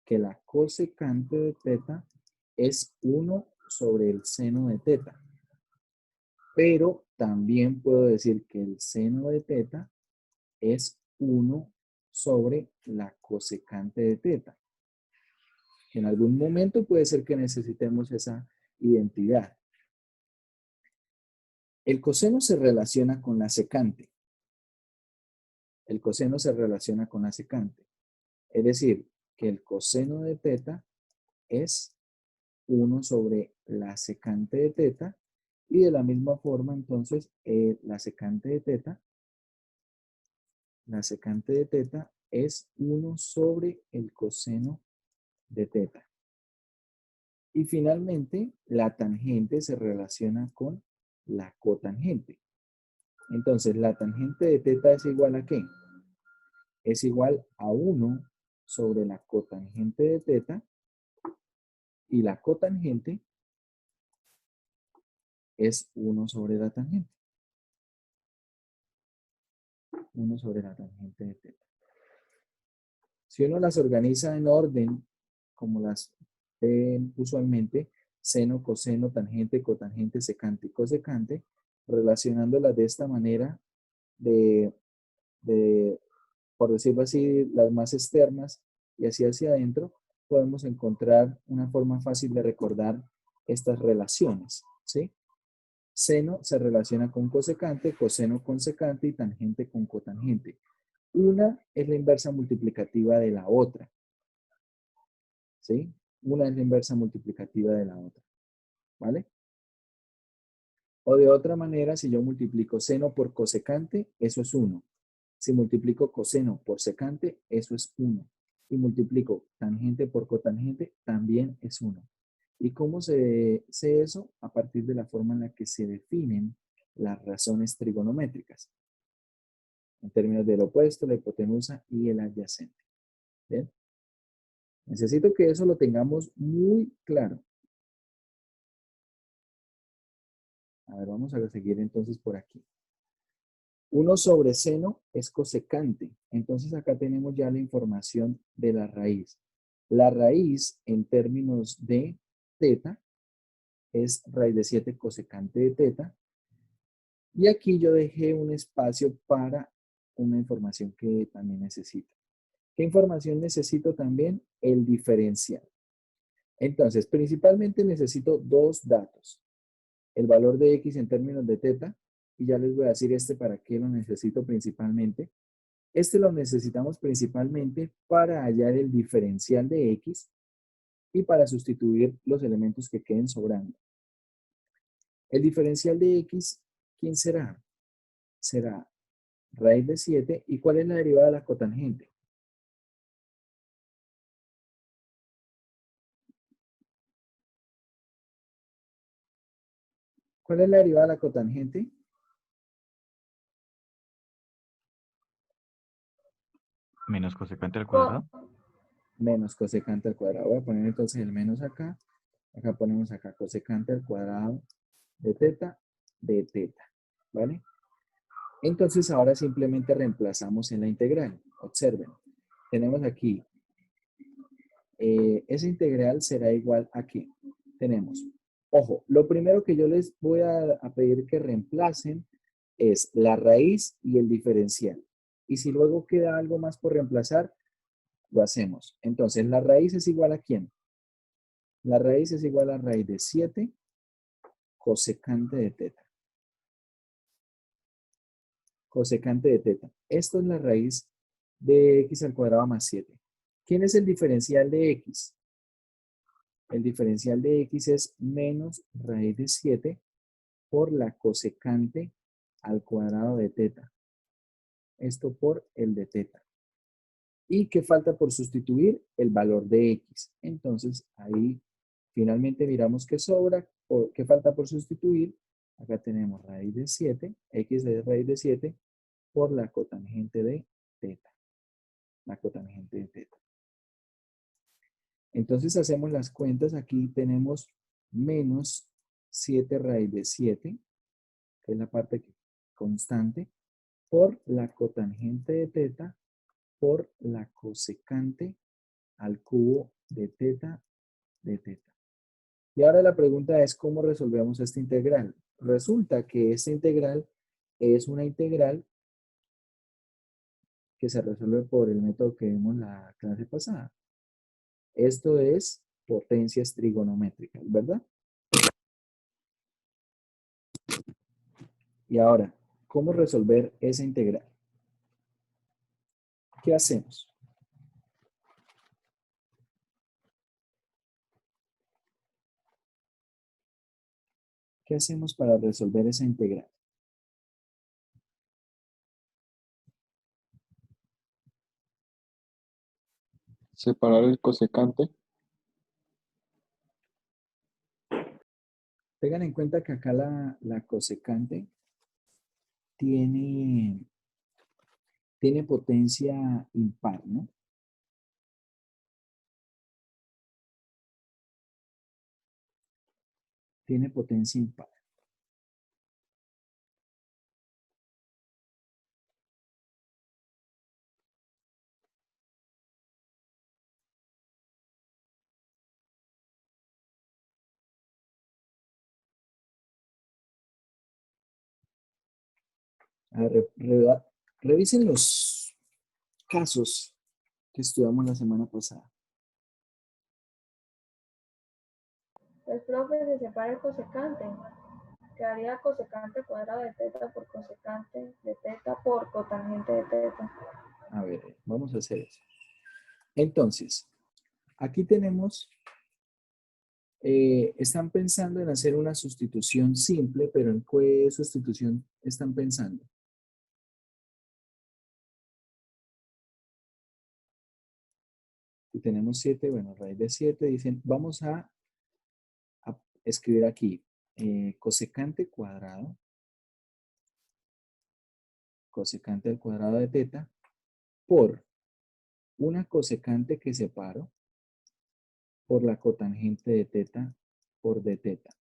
que la cosecante de teta es 1 sobre el seno de teta. Pero también puedo decir que el seno de teta es 1 sobre la cosecante de teta. En algún momento puede ser que necesitemos esa identidad. El coseno se relaciona con la secante. El coseno se relaciona con la secante. Es decir, que el coseno de teta es 1 sobre la secante de teta. Y de la misma forma, entonces, la secante de teta es 1 sobre el coseno de teta. Y finalmente, la tangente se relaciona con la cotangente. Entonces, la tangente de teta es igual a ¿qué? Es igual a 1 sobre la cotangente de teta, y la cotangente es 1 sobre la tangente. 1 sobre la tangente de teta. Si uno las organiza en orden, como las ven usualmente, seno, coseno, tangente, cotangente, secante y cosecante, relacionándolas de esta manera, por decirlo así, las más externas y así hacia adentro, podemos encontrar una forma fácil de recordar estas relaciones, ¿sí? Seno se relaciona con cosecante, coseno con secante y tangente con cotangente. Una es la inversa multiplicativa de la otra, ¿sí? Una es la inversa multiplicativa de la otra, ¿vale? O de otra manera, si yo multiplico seno por cosecante, eso es 1. Si multiplico coseno por secante, eso es 1. Y multiplico tangente por cotangente, también es 1. ¿Y cómo se sé eso? A partir de la forma en la que se definen las razones trigonométricas, en términos del opuesto, la hipotenusa y el adyacente. ¿Bien? Necesito que eso lo tengamos muy claro. A ver, vamos a seguir entonces por aquí. 1 sobre seno es cosecante. Entonces acá tenemos ya la información de la raíz. La raíz en términos de teta es raíz de 7 cosecante de teta. Y aquí yo dejé un espacio para una información que también necesito. ¿Qué información necesito también? El diferencial. Entonces, principalmente necesito dos datos. El valor de x en términos de teta, y ya les voy a decir para qué lo necesito principalmente. Lo necesitamos principalmente para hallar el diferencial de x y para sustituir los elementos que queden sobrando. El diferencial de x, ¿quién será? Será raíz de 7. ¿Y cuál es la derivada de la cotangente? ¿Cuál es la derivada de la cotangente? Menos cosecante al cuadrado. Menos cosecante al cuadrado. Voy a poner entonces el menos acá. Acá ponemos acá cosecante al cuadrado de teta, ¿vale? Entonces ahora simplemente reemplazamos en la integral. Observen. Tenemos aquí, esa integral será igual a ¿qué? Tenemos, ojo, lo primero que yo les voy a pedir que reemplacen es la raíz y el diferencial. Y si luego queda algo más por reemplazar, lo hacemos. Entonces, la raíz es igual a ¿quién? La raíz es igual a raíz de 7 cosecante de teta. Cosecante de teta. Esto es la raíz de x al cuadrado más 7. ¿Quién es el diferencial de x? El diferencial de x es menos raíz de 7 por la cosecante al cuadrado de teta. Esto por el de teta. ¿Y qué falta por sustituir? El valor de x. Entonces, ahí finalmente miramos qué sobra, o qué falta por sustituir. Acá tenemos raíz de 7, x de raíz de 7, por la cotangente de teta. La cotangente de teta. Entonces, hacemos las cuentas. Aquí tenemos menos 7 raíz de 7, que es la parte constante, por la cotangente de teta, por la cosecante al cubo de teta de teta. Y ahora la pregunta es, ¿cómo resolvemos esta integral? Resulta que esta integral es una integral que se resuelve por el método que vimos en la clase pasada. Esto es potencias trigonométricas, ¿verdad? Y ahora, ¿cómo resolver esa integral? ¿Qué hacemos? ¿Qué hacemos para resolver esa integral? Separar el cosecante. Tengan en cuenta que acá la cosecante tiene potencia impar, ¿no? Tiene potencia impar. A ver, revisen los casos que estudiamos la semana pasada. El profe se separa el cosecante. Quedaría cosecante cuadrado de teta por cosecante de teta por cotangente de teta. A ver, vamos a hacer eso. Entonces, aquí tenemos, están pensando en hacer una sustitución simple, pero ¿en qué sustitución están pensando? Si tenemos 7, bueno, raíz de 7, dicen, vamos a escribir aquí cosecante cuadrado, cosecante al cuadrado de teta, por una cosecante que separo por la cotangente de teta por d teta.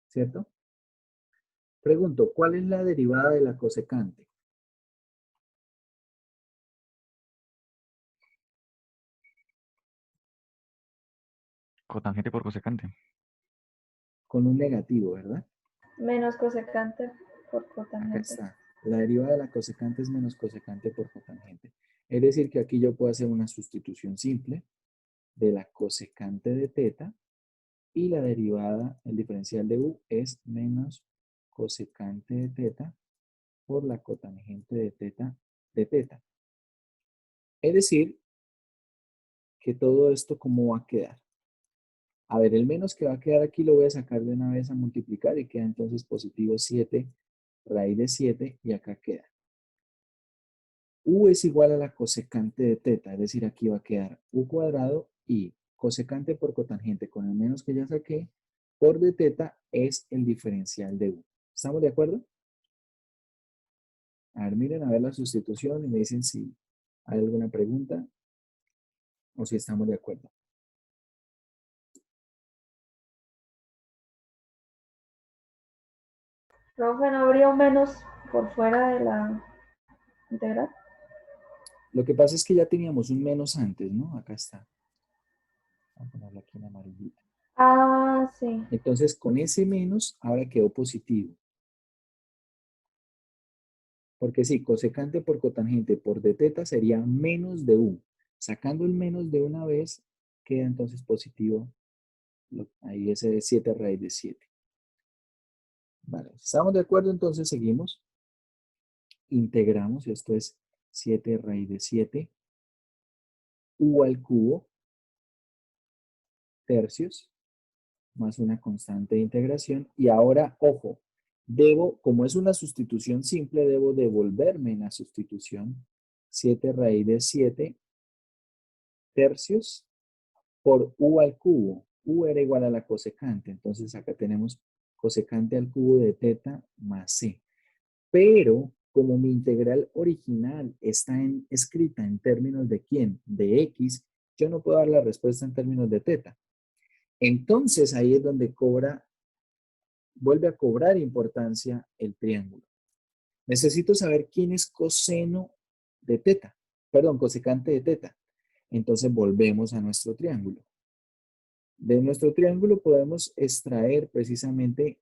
¿Cierto? Pregunto, ¿cuál es la derivada de la cosecante? Cotangente por cosecante. Con un negativo, ¿verdad? Menos cosecante por Acá cotangente. está. La derivada de la cosecante es menos cosecante por cotangente. Es decir, que aquí yo puedo hacer una sustitución simple de la cosecante de teta y la derivada, el diferencial de u es menos cosecante de teta por la cotangente de teta de teta. Es decir, que todo esto, ¿cómo va a quedar? A ver, el menos que va a quedar aquí lo voy a sacar de una vez a multiplicar y queda entonces positivo 7 raíz de 7 y acá queda. U es igual a la cosecante de teta, es decir, aquí va a quedar u cuadrado y cosecante por cotangente con el menos que ya saqué por de teta es el diferencial de u. ¿Estamos de acuerdo? A ver, miren a ver la sustitución y me dicen si hay alguna pregunta o si estamos de acuerdo. Profe, ¿no habría un menos por fuera de la integral? Lo que pasa es que ya teníamos un menos antes, ¿no? Acá está. Vamos a ponerlo aquí en amarillito. Ah, sí. Entonces, con ese menos, ahora quedó positivo. Porque sí, cosecante por cotangente por de teta sería menos de u. Sacando el menos de una vez, queda entonces positivo. Ahí ese es 7 raíz de 7. Vale, ¿estamos de acuerdo? Entonces seguimos. Integramos, esto es 7 raíz de 7. U al cubo, tercios, más una constante de integración. Y ahora, ojo, debo, como es una sustitución simple, debo devolverme en la sustitución 7 raíz de 7 tercios por u al cubo. U era igual a la cosecante, entonces acá tenemos cosecante al cubo de teta más c. Pero como mi integral original está escrita en términos de ¿quién? De x, yo no puedo dar la respuesta en términos de teta. Entonces ahí es donde vuelve a cobrar importancia el triángulo. Necesito saber quién es coseno de teta, perdón, cosecante de teta. Entonces volvemos a nuestro triángulo. De nuestro triángulo podemos extraer precisamente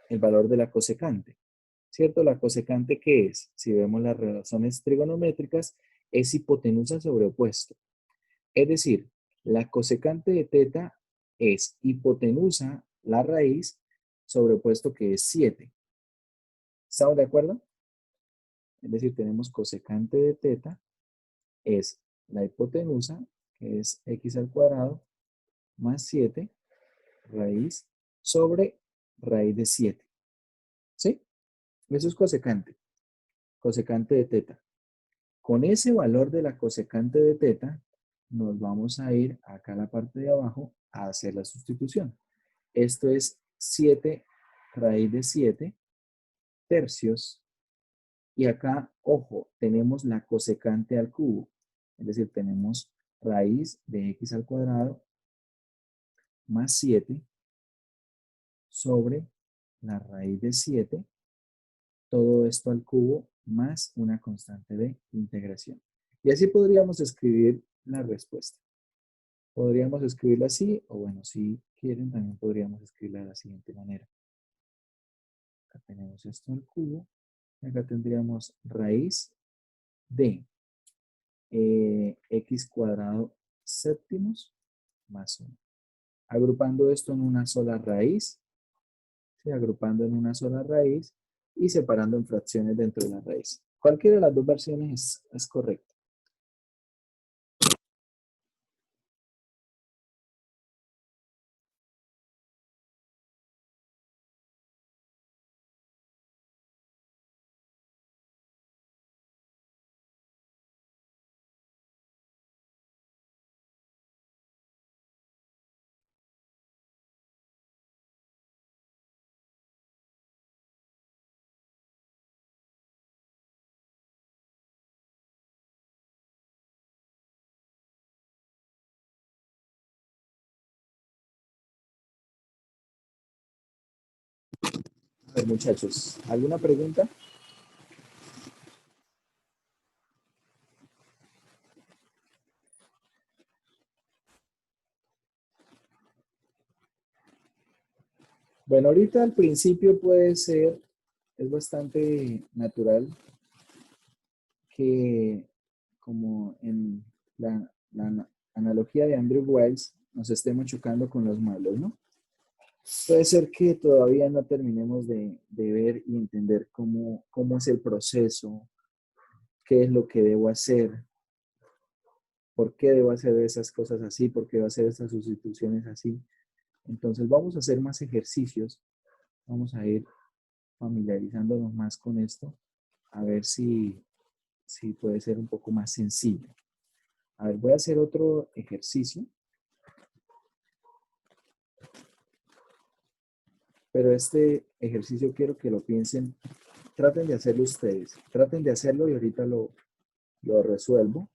el valor de la cosecante. ¿Cierto? La cosecante, ¿qué es? Si vemos las relaciones trigonométricas, es hipotenusa sobre opuesto. Es decir, la cosecante de teta es hipotenusa, la raíz, sobre opuesto que es 7. ¿Estamos de acuerdo? Es decir, tenemos cosecante de teta, es la hipotenusa, que es x al cuadrado, más 7, raíz, sobre raíz de 7. ¿Sí? Eso es cosecante. Cosecante de teta. Con ese valor de la cosecante de teta, nos vamos a ir acá a la parte de abajo a hacer la sustitución. Esto es 7 raíz de 7 tercios. Y acá, ojo, tenemos la cosecante al cubo. Es decir, tenemos raíz de x al cuadrado más 7 sobre la raíz de 7, todo esto al cubo más una constante de integración. Y así podríamos escribir la respuesta. Podríamos escribirla así, o bueno, si quieren, también podríamos escribirla de la siguiente manera. Acá tenemos esto al cubo, y acá tendríamos raíz de x cuadrado séptimos más 1. Agrupando esto en una sola raíz, ¿sí? Agrupando en una sola raíz y separando en fracciones dentro de la raíz. Cualquiera de las dos versiones es correcta. A ver, muchachos, ¿alguna pregunta? Bueno, ahorita al principio puede ser, es bastante natural que, como en la analogía de Andrew Wiles, nos estemos chocando con los malos, ¿no? Puede ser que todavía no terminemos de ver y entender cómo es el proceso, qué es lo que debo hacer, por qué debo hacer esas cosas así, por qué debo hacer esas sustituciones así. Entonces vamos a hacer más ejercicios, vamos a ir familiarizándonos más con esto, a ver si puede ser un poco más sencillo. A ver, voy a hacer otro ejercicio. Pero este ejercicio quiero que lo piensen, traten de hacerlo ustedes, traten de hacerlo y ahorita lo resuelvo.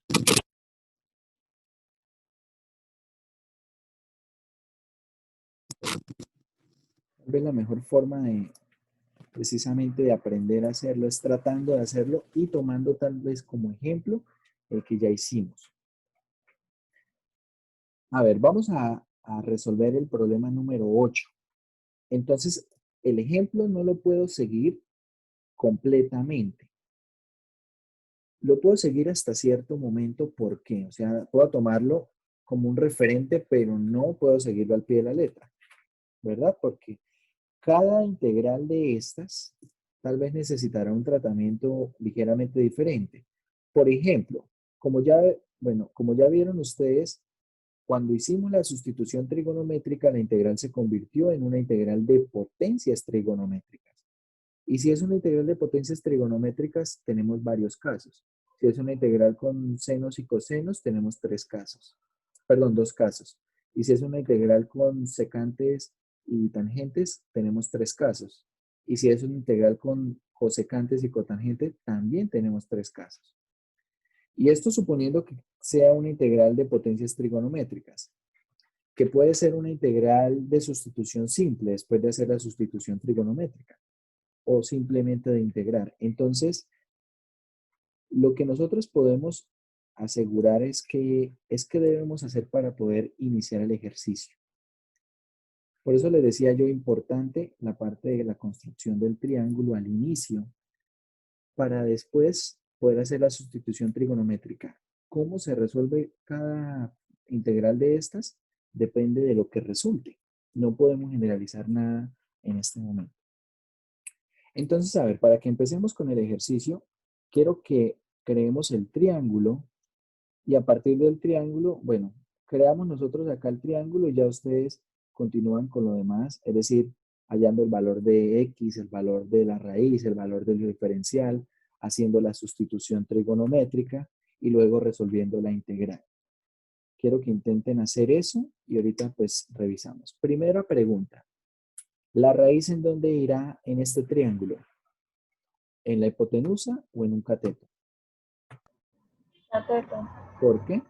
Tal vez la mejor forma de precisamente de aprender a hacerlo es tratando de hacerlo y tomando tal vez como ejemplo el que ya hicimos. A ver, vamos a resolver el problema número 8. Entonces, el ejemplo no lo puedo seguir completamente. Lo puedo seguir hasta cierto momento, ¿por qué? O sea, puedo tomarlo como un referente, pero no puedo seguirlo al pie de la letra, ¿verdad? Porque cada integral de estas tal vez necesitará un tratamiento ligeramente diferente. Por ejemplo, como ya vieron ustedes, cuando hicimos la sustitución trigonométrica, la integral se convirtió en una integral de potencias trigonométricas. Y si es una integral de potencias trigonométricas, tenemos varios casos. Si es una integral con senos y cosenos, tenemos dos casos. Y si es una integral con secantes y tangentes, tenemos 3 casos. Y si es una integral con cosecantes y cotangentes, también tenemos 3 casos. Y esto suponiendo que sea una integral de potencias trigonométricas, que puede ser una integral de sustitución simple después de hacer la sustitución trigonométrica, o simplemente de integrar. Entonces, lo que nosotros podemos asegurar es que debemos hacer para poder iniciar el ejercicio. Por eso les decía yo, importante la parte de la construcción del triángulo al inicio, para después poder hacer la sustitución trigonométrica. ¿Cómo se resuelve cada integral de estas? Depende de lo que resulte. No podemos generalizar nada en este momento. Entonces, a ver, para que empecemos con el ejercicio, quiero que creemos el triángulo y a partir del triángulo, bueno, creamos nosotros acá el triángulo y ya ustedes continúan con lo demás, es decir, hallando el valor de x, el valor de la raíz, el valor del diferencial, haciendo la sustitución trigonométrica y luego resolviendo la integral. Quiero que intenten hacer eso y ahorita pues revisamos. Primera pregunta. ¿La raíz en dónde irá en este triángulo? ¿En la hipotenusa o en un cateto? Cateto. ¿Por qué?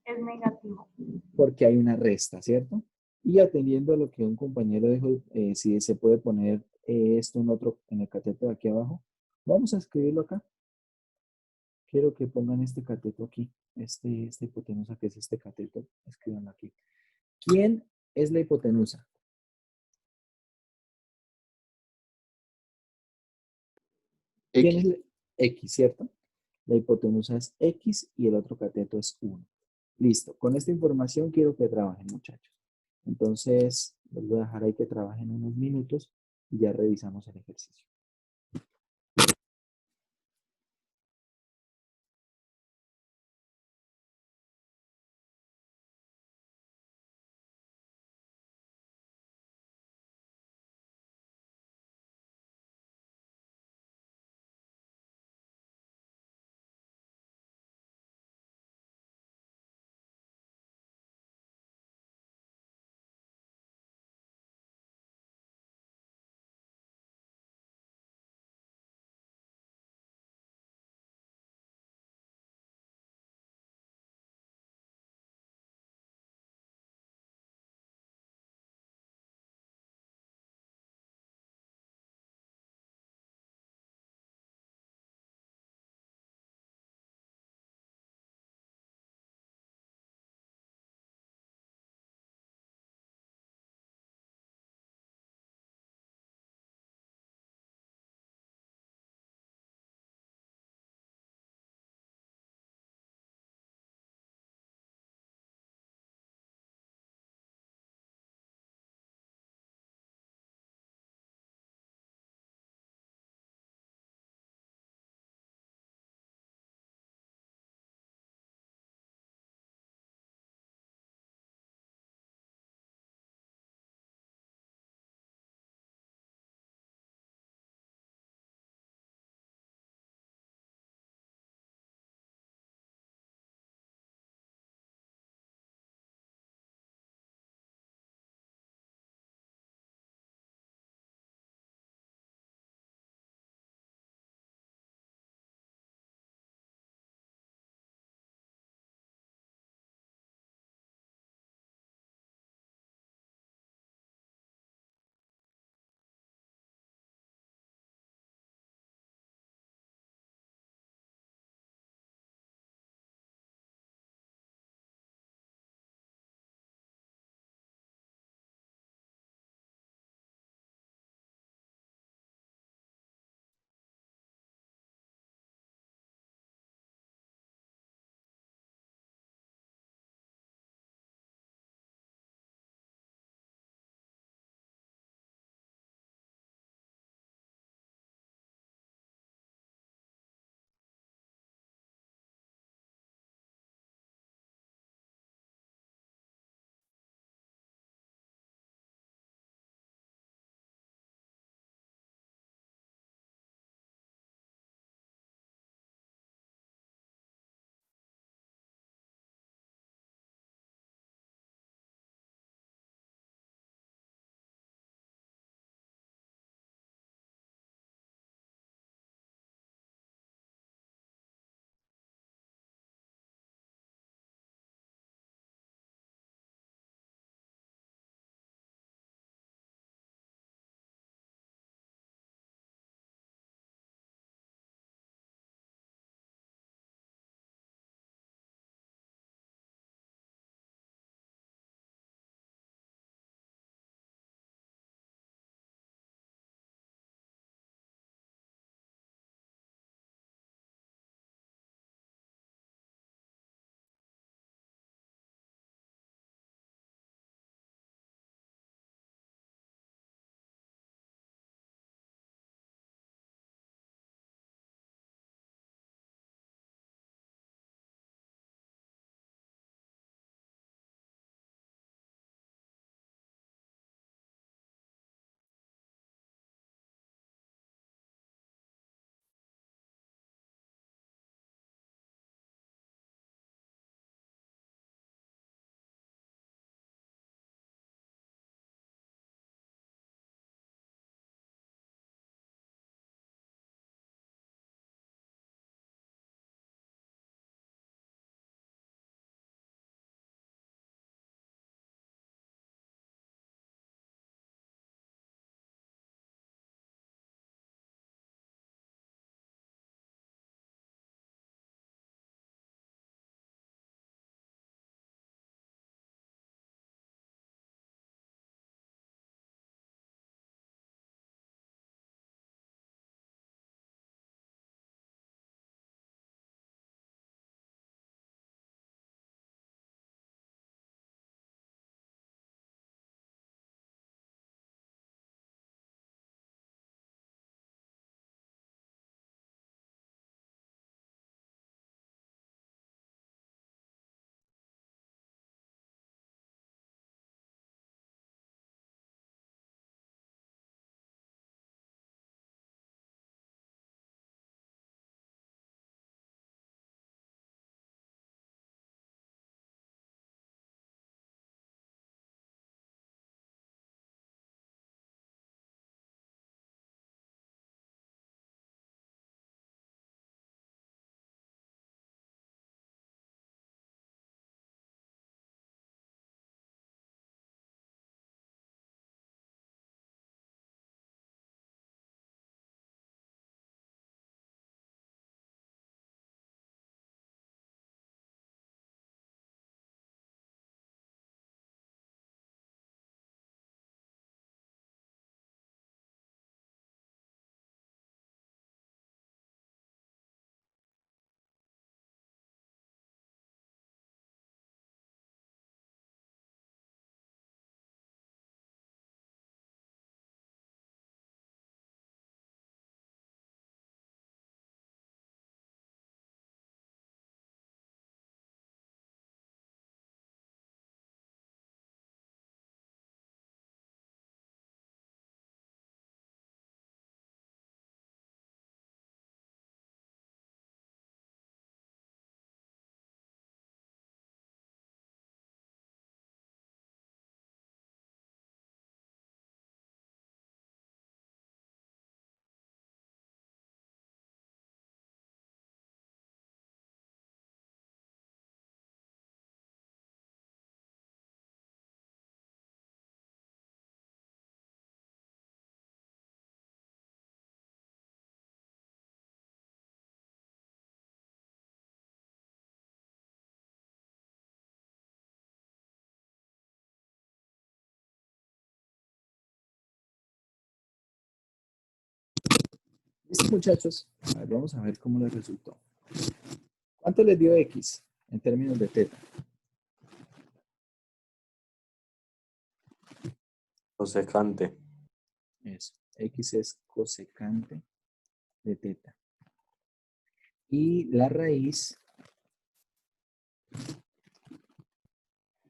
Es negativo. Porque hay una resta, ¿cierto? Y atendiendo a lo que un compañero dijo, si se puede poner esto en el cateto de aquí abajo, vamos a escribirlo acá. Quiero que pongan este cateto aquí, esta hipotenusa que es este cateto, escríbanlo aquí. ¿Quién es la hipotenusa? ¿Quién es X. la X, cierto? La hipotenusa es X y el otro cateto es 1. Listo. Con esta información quiero que trabajen, muchachos. Entonces, les voy a dejar ahí que trabajen unos minutos y ya revisamos el ejercicio. ¿Listo, muchachos? A ver, vamos a ver cómo les resultó. ¿Cuánto les dio X en términos de teta? Cosecante. Eso. X es cosecante de teta. Y la raíz.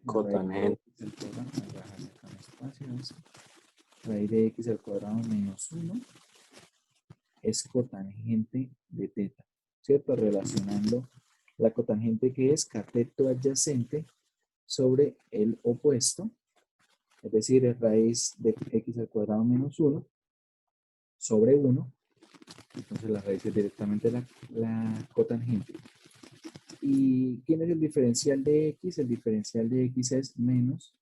Cotangente. Raíz de X al cuadrado menos 1 es cotangente de teta, ¿cierto? Relacionando la cotangente que es cateto adyacente sobre el opuesto, es decir, es raíz de X al cuadrado menos 1 sobre 1, entonces la raíz es directamente la cotangente. ¿Y quién es el diferencial de X? El diferencial de X es menos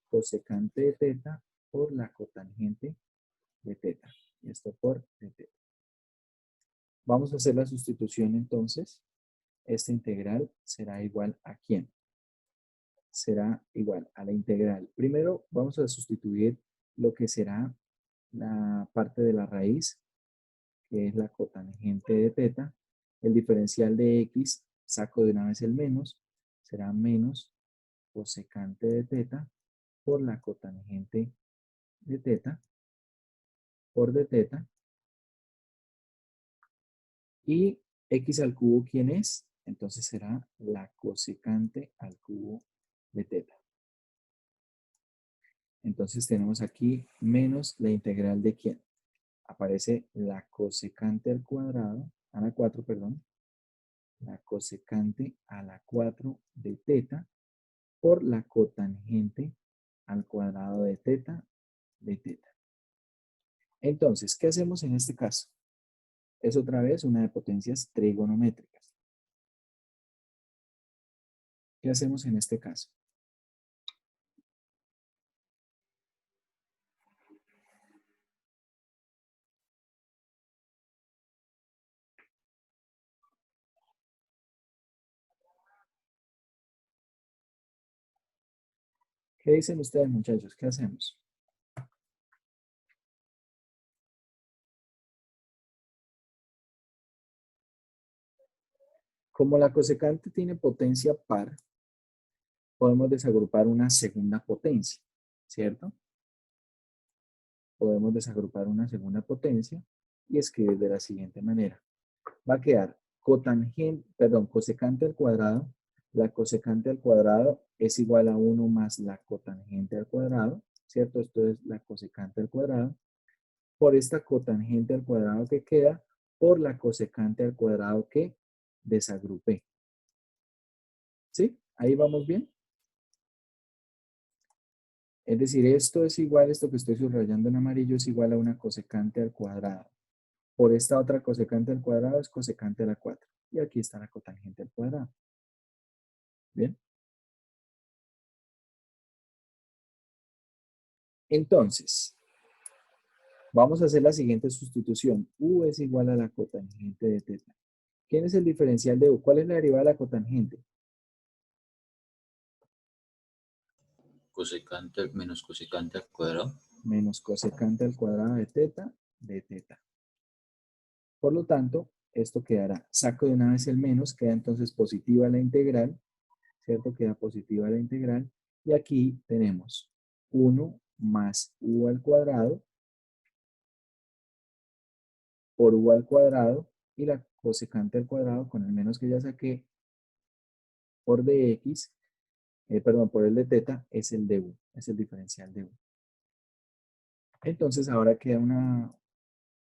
cosecante de teta por la cotangente de teta. Esto por de teta. Vamos a hacer la sustitución entonces. Esta integral será igual a ¿quién? Será igual a la integral. Primero vamos a sustituir lo que será la parte de la raíz, que es la cotangente de teta. El diferencial de X, saco de una vez el menos, será menos cosecante de teta por la cotangente de teta por de teta. Y X al cubo, ¿quién es? Entonces será la cosecante al cubo de teta. Entonces tenemos aquí menos la integral de ¿quién? Aparece la cosecante al cuadrado, a la 4, perdón. La cosecante a la 4 de teta por la cotangente al cuadrado de teta de teta. Entonces, ¿qué hacemos en este caso? Es otra vez una de potencias trigonométricas. ¿Qué hacemos en este caso? ¿Qué dicen ustedes, muchachos? ¿Qué hacemos? Como la cosecante tiene potencia par, podemos desagrupar una segunda potencia, ¿cierto? Podemos desagrupar una segunda potencia y escribir de la siguiente manera. Va a quedar cosecante al cuadrado. La cosecante al cuadrado es igual a 1 más la cotangente al cuadrado, ¿cierto? Esto es la cosecante al cuadrado. Por esta cotangente al cuadrado que queda, por la cosecante al cuadrado que desagrupé. ¿Sí? ¿Ahí vamos bien? Es decir, esto es igual, esto que estoy subrayando en amarillo es igual a una cosecante al cuadrado. Por esta otra cosecante al cuadrado es cosecante a la 4. Y aquí está la cotangente al cuadrado. ¿Bien? Entonces, vamos a hacer la siguiente sustitución. U es igual a la cotangente de teta. ¿Quién es el diferencial de U? ¿Cuál es la derivada de la cotangente? Cosecante menos cosecante al cuadrado. Menos cosecante al cuadrado de teta de teta. Por lo tanto, esto quedará, saco de una vez el menos, queda entonces positiva la integral, ¿cierto? Queda positiva la integral. Y aquí tenemos 1 más u al cuadrado por u al cuadrado y la cosecante al cuadrado con el menos que ya saqué por dx, por el de teta, es el de u, es el diferencial de u. Entonces ahora queda una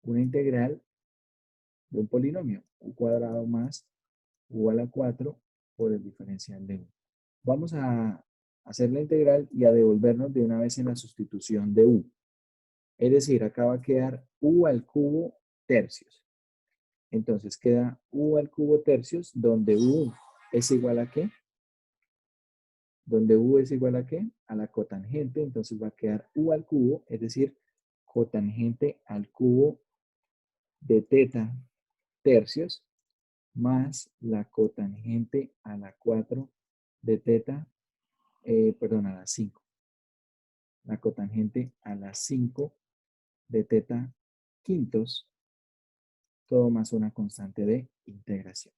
integral de un polinomio, u cuadrado más u a la 4 por el diferencial de u. Vamos a hacer la integral y a devolvernos de una vez en la sustitución de u. Es decir, acá va a quedar u al cubo tercios. Entonces queda u al cubo tercios, donde u es igual a ¿qué? Donde u es igual a ¿qué? A la cotangente, entonces va a quedar u al cubo, es decir, cotangente al cubo de teta tercios más la cotangente a la 4 de teta, a la 5. La cotangente a la 5 de teta quintos todo más una constante de integración.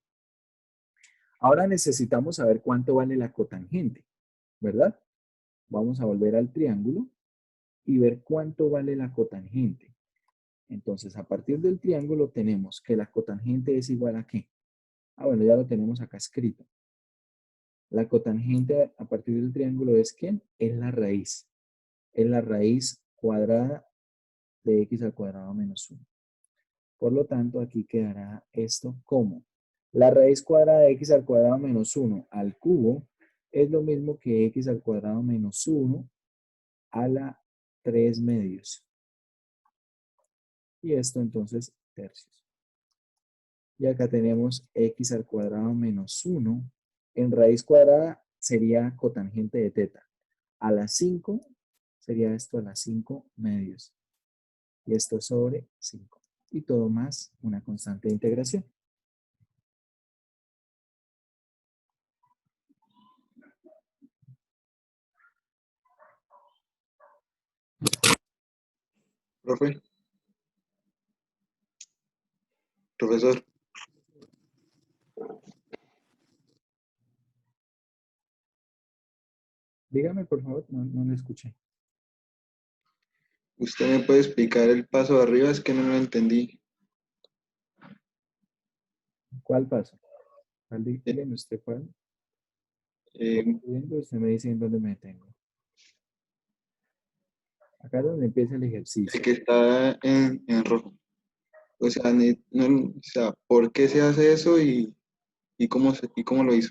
Ahora necesitamos saber cuánto vale la cotangente, ¿verdad? Vamos a volver al triángulo y ver cuánto vale la cotangente. Entonces, a partir del triángulo tenemos que la cotangente es igual a ¿qué? Bueno, ya lo tenemos acá escrito. La cotangente a partir del triángulo es ¿qué? Es la raíz. Es la raíz cuadrada de x al cuadrado menos 1. Por lo tanto, aquí quedará esto como la raíz cuadrada de x al cuadrado menos 1 al cubo es lo mismo que x al cuadrado menos 1 a la 3 medios. Y esto entonces tercios. Y acá tenemos x al cuadrado menos 1. En raíz cuadrada sería cotangente de teta. A las 5 sería esto a las 5 medios. Y esto sobre 5. Y todo más una constante de integración. Profe, profesor, Dígame, por favor, no lo escuché. ¿usted me puede explicar el paso de arriba? Es que no lo entendí. ¿Cuál paso? Dígame usted cuál. Voy viendo, usted me dice en dónde me detengo. Acá es donde empieza el ejercicio. El que está en rojo. O sea, o sea, ¿por qué se hace eso y cómo lo hizo?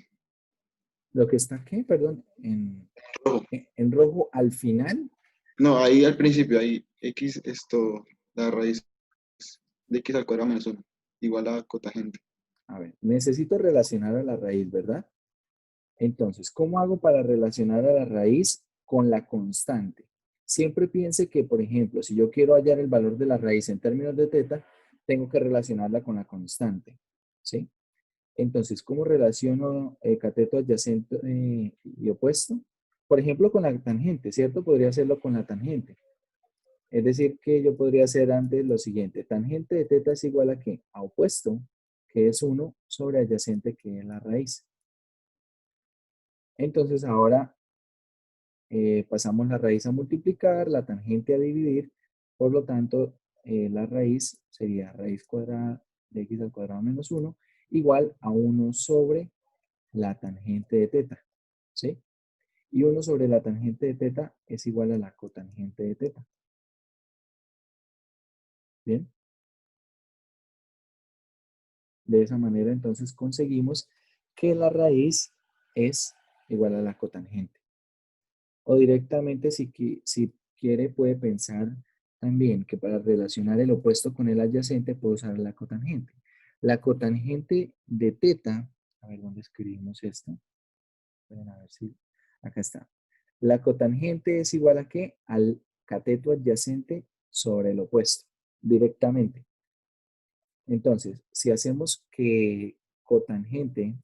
Lo que está aquí, perdón, Rojo. en rojo al final. No, ahí al principio, ahí x, la raíz de x al cuadrado menos 1, igual a cotangente. A ver, necesito relacionar a la raíz, ¿verdad? Entonces, ¿cómo hago para relacionar a la raíz con la constante? Siempre piense que, por ejemplo, si yo quiero hallar el valor de la raíz en términos de teta, tengo que relacionarla con la constante, ¿sí? Entonces, ¿cómo relaciono cateto adyacente y opuesto? Por ejemplo, con la tangente, ¿cierto? Podría hacerlo con la tangente. Es decir, que yo podría hacer antes lo siguiente. Tangente de teta es igual a ¿qué? A opuesto, que es 1 sobre adyacente, que es la raíz. Entonces, ahora pasamos la raíz a multiplicar, la tangente a dividir. Por lo tanto, la raíz sería raíz cuadrada de x al cuadrado menos 1 igual a 1 sobre la tangente de teta, ¿sí? Y 1 sobre la tangente de teta es igual a la cotangente de teta. ¿Bien? De esa manera, entonces, conseguimos que la raíz es igual a la cotangente. O directamente, si quiere, puede pensar también que para relacionar el opuesto con el adyacente, puedo usar la cotangente. La cotangente de teta, a ver, ¿dónde escribimos esto? Pueden a ver si, acá está. La cotangente es igual a ¿qué? Al cateto adyacente sobre el opuesto, directamente. Entonces, si hacemos que cotangente,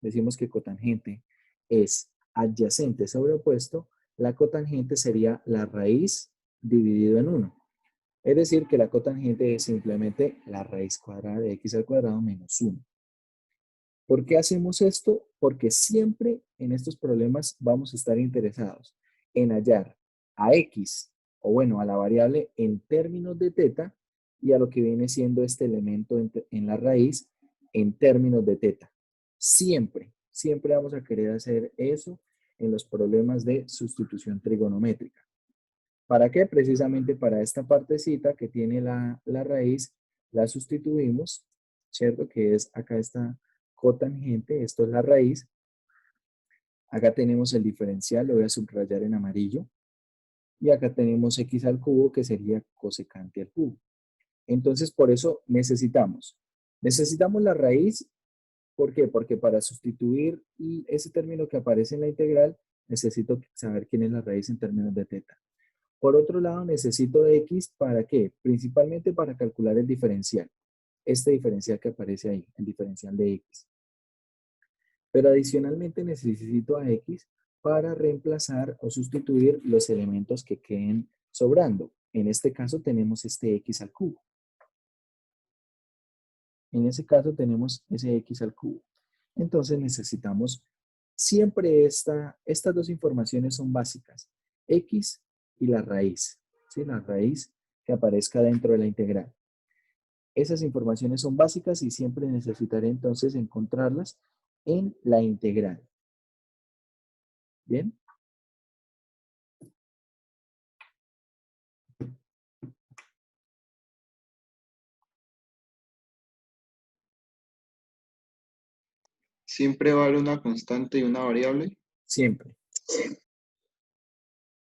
decimos que cotangente es adyacente sobre opuesto, la cotangente sería la raíz dividido en 1. Es decir, que la cotangente es simplemente la raíz cuadrada de x al cuadrado menos 1. ¿Por qué hacemos esto? Porque siempre en estos problemas vamos a estar interesados en hallar a x, o bueno, a la variable en términos de teta, y a lo que viene siendo este elemento en la raíz en términos de teta. Siempre vamos a querer hacer eso en los problemas de sustitución trigonométrica. ¿Para qué? Precisamente para esta partecita que tiene la raíz, la sustituimos, ¿cierto? Que es acá esta cotangente, esto es la raíz. Acá tenemos el diferencial, lo voy a subrayar en amarillo. Y acá tenemos x al cubo, que sería cosecante al cubo. Entonces, por eso necesitamos la raíz. ¿Por qué? Porque para sustituir ese término que aparece en la integral, necesito saber quién es la raíz en términos de teta. Por otro lado, necesito x, ¿para qué? Principalmente para calcular el diferencial. Este diferencial que aparece ahí, el diferencial de x. Pero adicionalmente necesito a x para reemplazar o sustituir los elementos que queden sobrando. En este caso tenemos este x al cubo. En ese caso tenemos ese x al cubo. Entonces necesitamos siempre estas dos informaciones son básicas, x y la raíz, ¿sí? La raíz que aparezca dentro de la integral. Esas informaciones son básicas y siempre necesitaré entonces encontrarlas en la integral. ¿Bien? Siempre vale una constante y una variable. Siempre.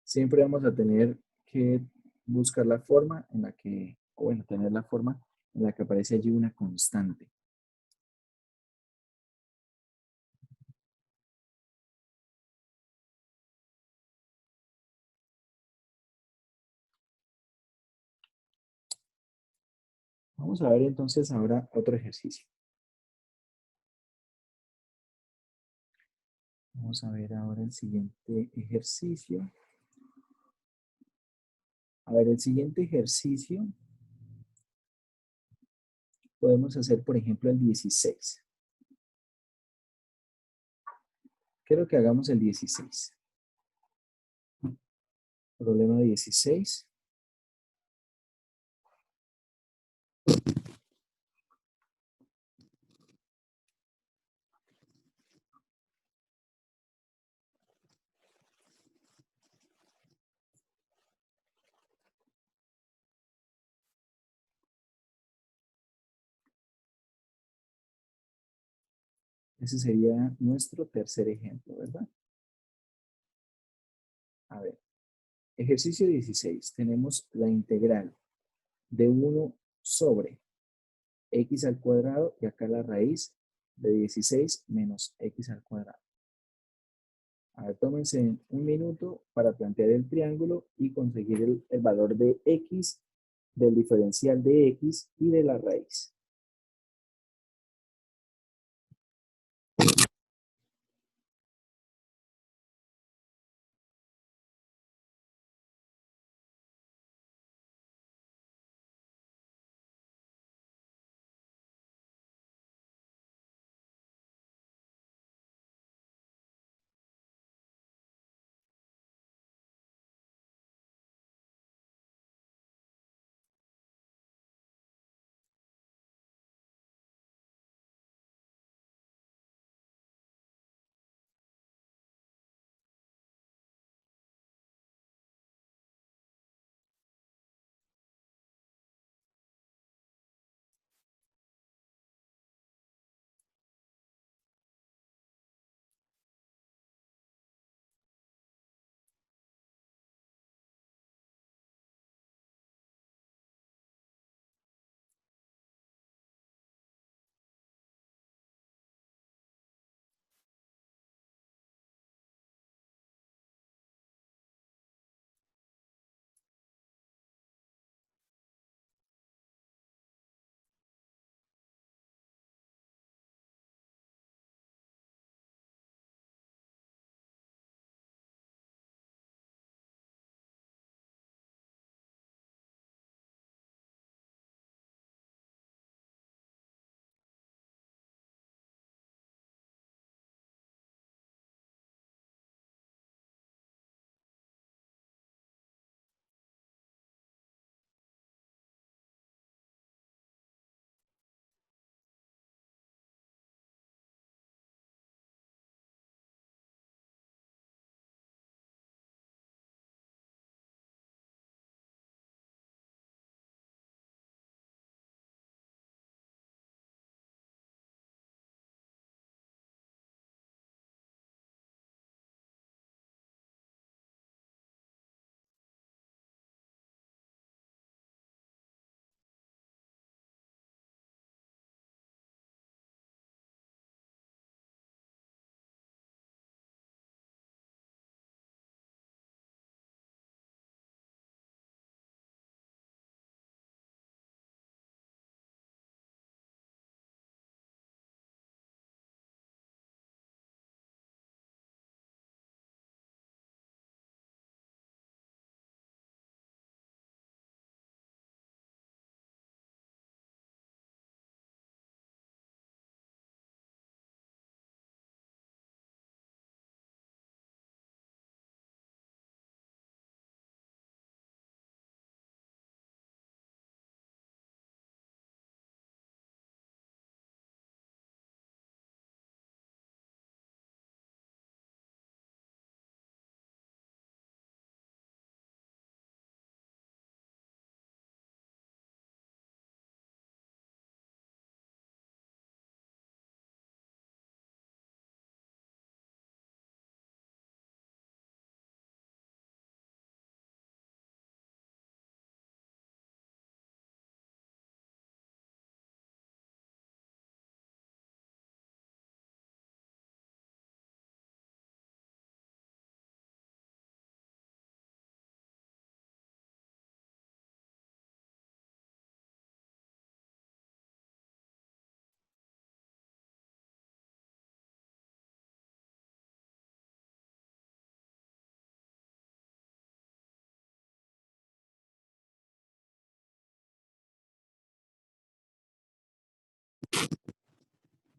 Siempre vamos a tener que buscar la forma en la que, o bueno, tener la forma en la que aparece allí una constante. Vamos a ver entonces ahora otro ejercicio. Vamos a ver ahora el siguiente ejercicio. A ver, el siguiente ejercicio podemos hacer, por ejemplo, el 16. Quiero que hagamos el 16. Problema 16. Ese sería nuestro tercer ejemplo, ¿verdad? A ver, ejercicio 16. Tenemos la integral de 1 sobre x al cuadrado y acá la raíz de 16 menos x al cuadrado. A ver, tómense un minuto para plantear el triángulo y conseguir el valor de x, del diferencial de x y de la raíz.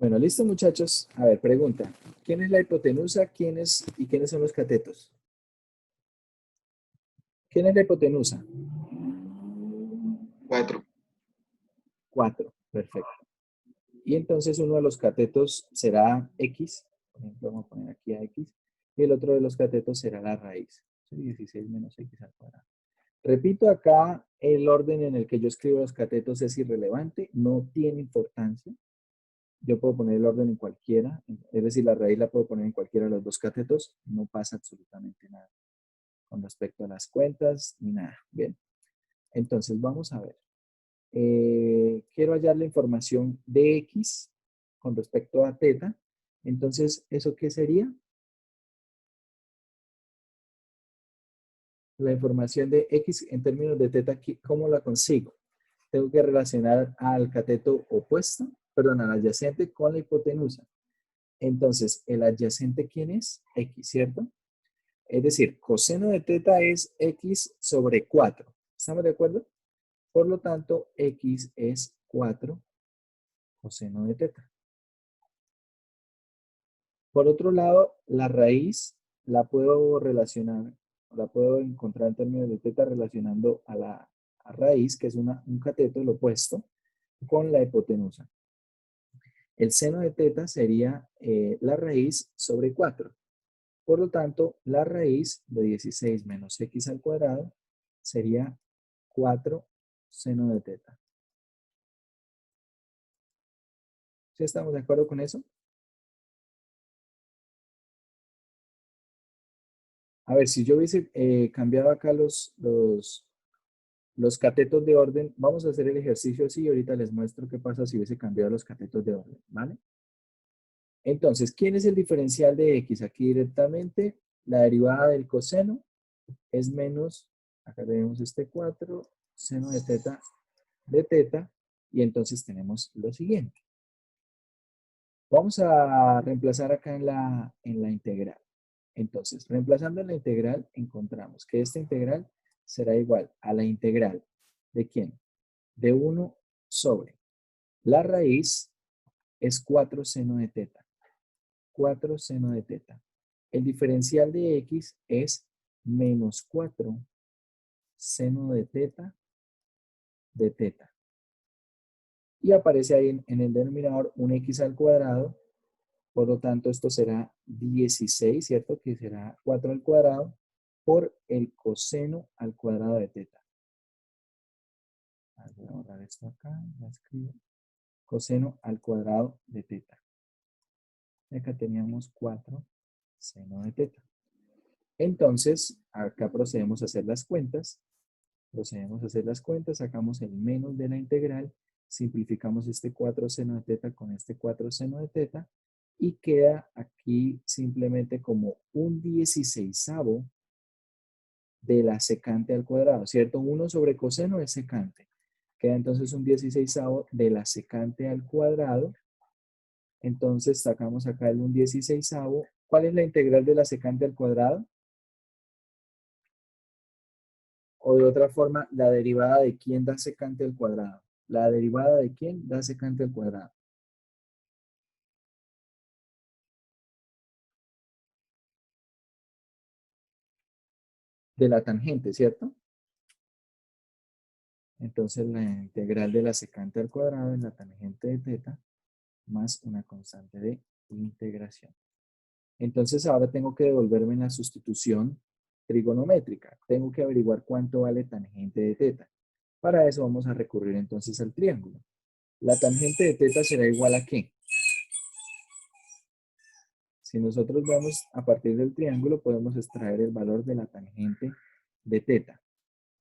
Bueno, listo, muchachos. A ver, pregunta. ¿Quién es la hipotenusa? ¿Quiénes son los catetos? ¿Quién es la hipotenusa? 4. 4. Perfecto. Y entonces uno de los catetos será X. Por ejemplo, vamos a poner aquí a X. Y el otro de los catetos será la raíz. 16 menos X al cuadrado. Repito, acá el orden en el que yo escribo los catetos es irrelevante. No tiene importancia. Yo puedo poner el orden en cualquiera. Es decir, la raíz la puedo poner en cualquiera de los dos catetos. No pasa absolutamente nada con respecto a las cuentas ni nada. Bien. Entonces, vamos a ver. Quiero hallar la información de X con respecto a teta. Entonces, ¿eso qué sería? La información de X en términos de teta, ¿cómo la consigo? Tengo que relacionar al cateto opuesto, perdón, al adyacente con la hipotenusa. Entonces, ¿el adyacente quién es? X, ¿cierto? Es decir, coseno de teta es X sobre 4. ¿Estamos de acuerdo? Por lo tanto, X es 4 coseno de teta. Por otro lado, la raíz la puedo relacionar, la puedo encontrar en términos de teta relacionando a la raíz, que es un cateto, el opuesto, con la hipotenusa. El seno de teta sería la raíz sobre 4. Por lo tanto, la raíz de 16 menos X al cuadrado sería 4 seno de teta. ¿Sí estamos de acuerdo con eso? A ver, si yo hubiese cambiado acá los catetos de orden, vamos a hacer el ejercicio así y ahorita les muestro qué pasa si hubiese cambiado los catetos de orden, ¿vale? Entonces, ¿quién es el diferencial de X? Aquí directamente, la derivada del coseno es menos, acá tenemos este 4, seno de teta, y entonces tenemos lo siguiente. Vamos a reemplazar acá en la integral. Entonces, reemplazando en la integral, encontramos que esta integral será igual a la integral ¿de quién? De 1 sobre la raíz es 4 seno de teta. 4 seno de teta. El diferencial de X es menos 4 seno de teta de teta. Y aparece ahí en el denominador un X al cuadrado. Por lo tanto, esto será 16, ¿cierto? Que será 4 al cuadrado por el coseno al cuadrado de teta. Voy a borrar esto acá, ya escribo. Coseno al cuadrado de teta. Y acá teníamos 4 seno de teta. Entonces, acá procedemos a hacer las cuentas. Sacamos el menos de la integral, simplificamos este 4 seno de teta con este 4 seno de teta y queda aquí simplemente como un 16avo de la secante al cuadrado, ¿cierto? 1 sobre coseno es secante. Queda entonces un 16avo de la secante al cuadrado. Entonces sacamos acá el 1/16. ¿Cuál es la integral de la secante al cuadrado? O de otra forma, la derivada de quién da secante al cuadrado. La derivada de quién da secante al cuadrado. De la tangente, ¿cierto? Entonces la integral de la secante al cuadrado es la tangente de teta más una constante de integración. Entonces ahora tengo que devolverme en la sustitución trigonométrica. Tengo que averiguar cuánto vale tangente de teta. Para eso vamos a recurrir entonces al triángulo. La tangente de teta será igual a ¿qué? Si nosotros vemos a partir del triángulo, podemos extraer el valor de la tangente de teta.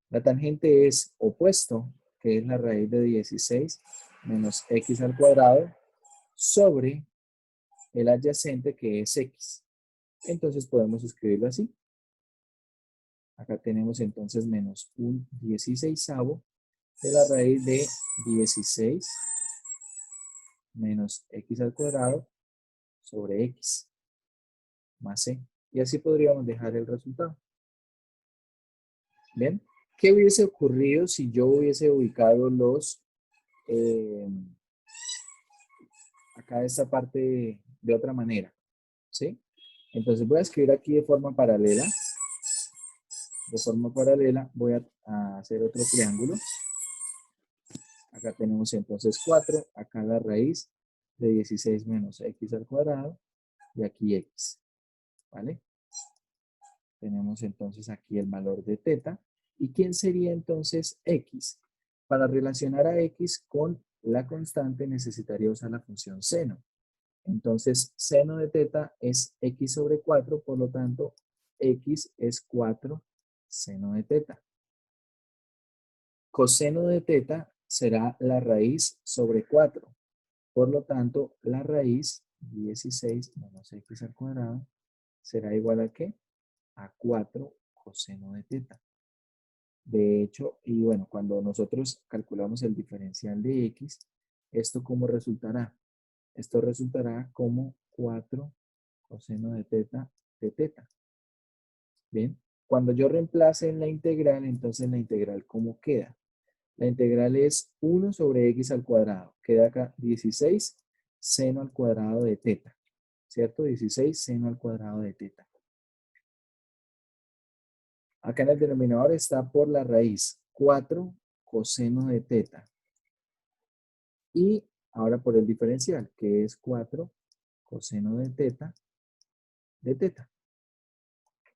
La tangente es opuesto, que es la raíz de 16 menos X al cuadrado, sobre el adyacente, que es X. Entonces podemos escribirlo así. Acá tenemos entonces menos un 16avo de la raíz de 16 menos X al cuadrado sobre X más C. Y así podríamos dejar el resultado. ¿Bien? ¿Qué hubiese ocurrido si yo hubiese ubicado acá acá esta parte de otra manera, ¿sí? Entonces voy a escribir aquí de forma paralela. De forma paralela voy a hacer otro triángulo. Acá tenemos entonces 4, acá la raíz de 16 menos x al cuadrado y aquí x, ¿vale? Tenemos entonces aquí el valor de teta. ¿Y quién sería entonces x? Para relacionar a x con la constante necesitaría usar la función seno. Entonces, seno de teta es x sobre 4, por lo tanto, x es 4 seno de teta. Coseno de teta será la raíz sobre 4. Por lo tanto, la raíz 16 menos x al cuadrado será igual a ¿qué? A 4 coseno de teta. De hecho, y bueno, cuando nosotros calculamos el diferencial de x, ¿esto cómo resultará? Esto resultará como 4 coseno de teta de teta. Bien, cuando yo reemplace en la integral, entonces la integral ¿cómo queda? La integral es 1 sobre x al cuadrado. Queda acá 16 seno al cuadrado de teta. ¿Cierto? 16 seno al cuadrado de teta. Acá en el denominador está por la raíz 4 coseno de teta. Y ahora por el diferencial, que es 4 coseno de teta de teta.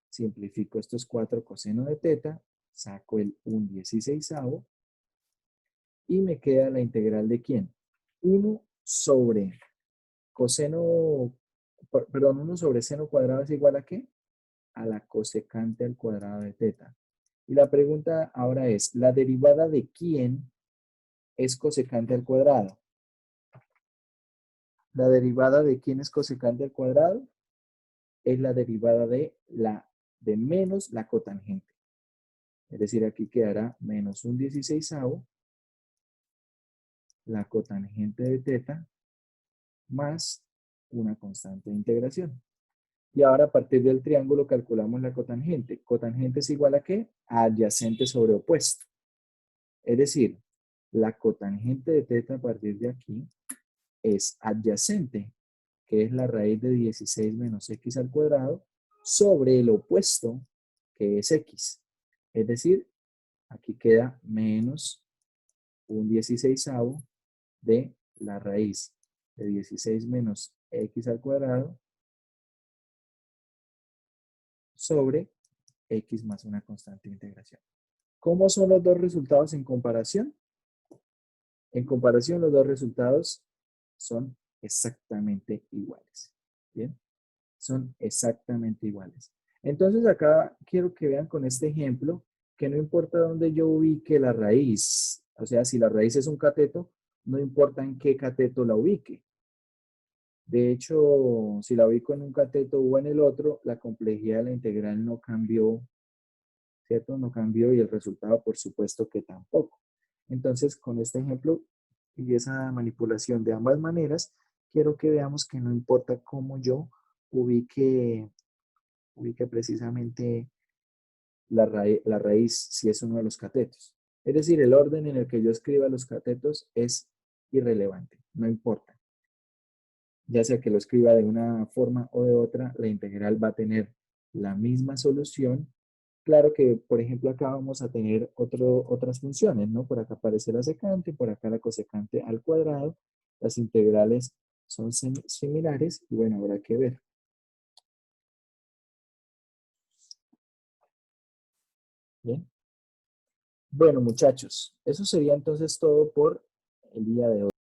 Simplifico, esto es 4 coseno de teta, saco el 1/16 y me queda la integral de ¿quién? 1 sobre coseno, perdón, 1 sobre seno cuadrado es igual a ¿qué? A la cosecante al cuadrado de teta. Y la pregunta ahora es, ¿la derivada de quién es cosecante al cuadrado? ¿La derivada de quién es cosecante al cuadrado? Es la derivada de menos la cotangente. Es decir, aquí quedará menos 1/16 la cotangente de teta más una constante de integración. Y ahora a partir del triángulo calculamos la cotangente. ¿Cotangente es igual a qué? A adyacente sobre opuesto. Es decir, la cotangente de teta a partir de aquí es adyacente, que es la raíz de 16 menos x al cuadrado, sobre el opuesto, que es x. Es decir, aquí queda menos 1/16 de la raíz de 16 menos x al cuadrado sobre x más una constante de integración. ¿Cómo son los dos resultados en comparación? En comparación, los dos resultados son exactamente iguales. ¿Bien? Son exactamente iguales. Entonces acá quiero que vean con este ejemplo que no importa dónde yo ubique la raíz, o sea, si la raíz es un cateto, no importa en qué cateto la ubique. De hecho, si la ubico en un cateto o en el otro, la complejidad de la integral no cambió, ¿cierto? No cambió y el resultado, por supuesto, que tampoco. Entonces, con este ejemplo y esa manipulación de ambas maneras, quiero que veamos que no importa cómo yo ubique precisamente la raíz si es uno de los catetos. Es decir, el orden en el que yo escriba los catetos es irrelevante, no importa. Ya sea que lo escriba de una forma o de otra, la integral va a tener la misma solución. Claro que, por ejemplo, acá vamos a tener otras funciones, ¿no? Por acá aparece la secante, por acá la cosecante al cuadrado. Las integrales son similares y bueno, habrá que ver. Bien. Bueno, muchachos, eso sería entonces todo por el día de hoy.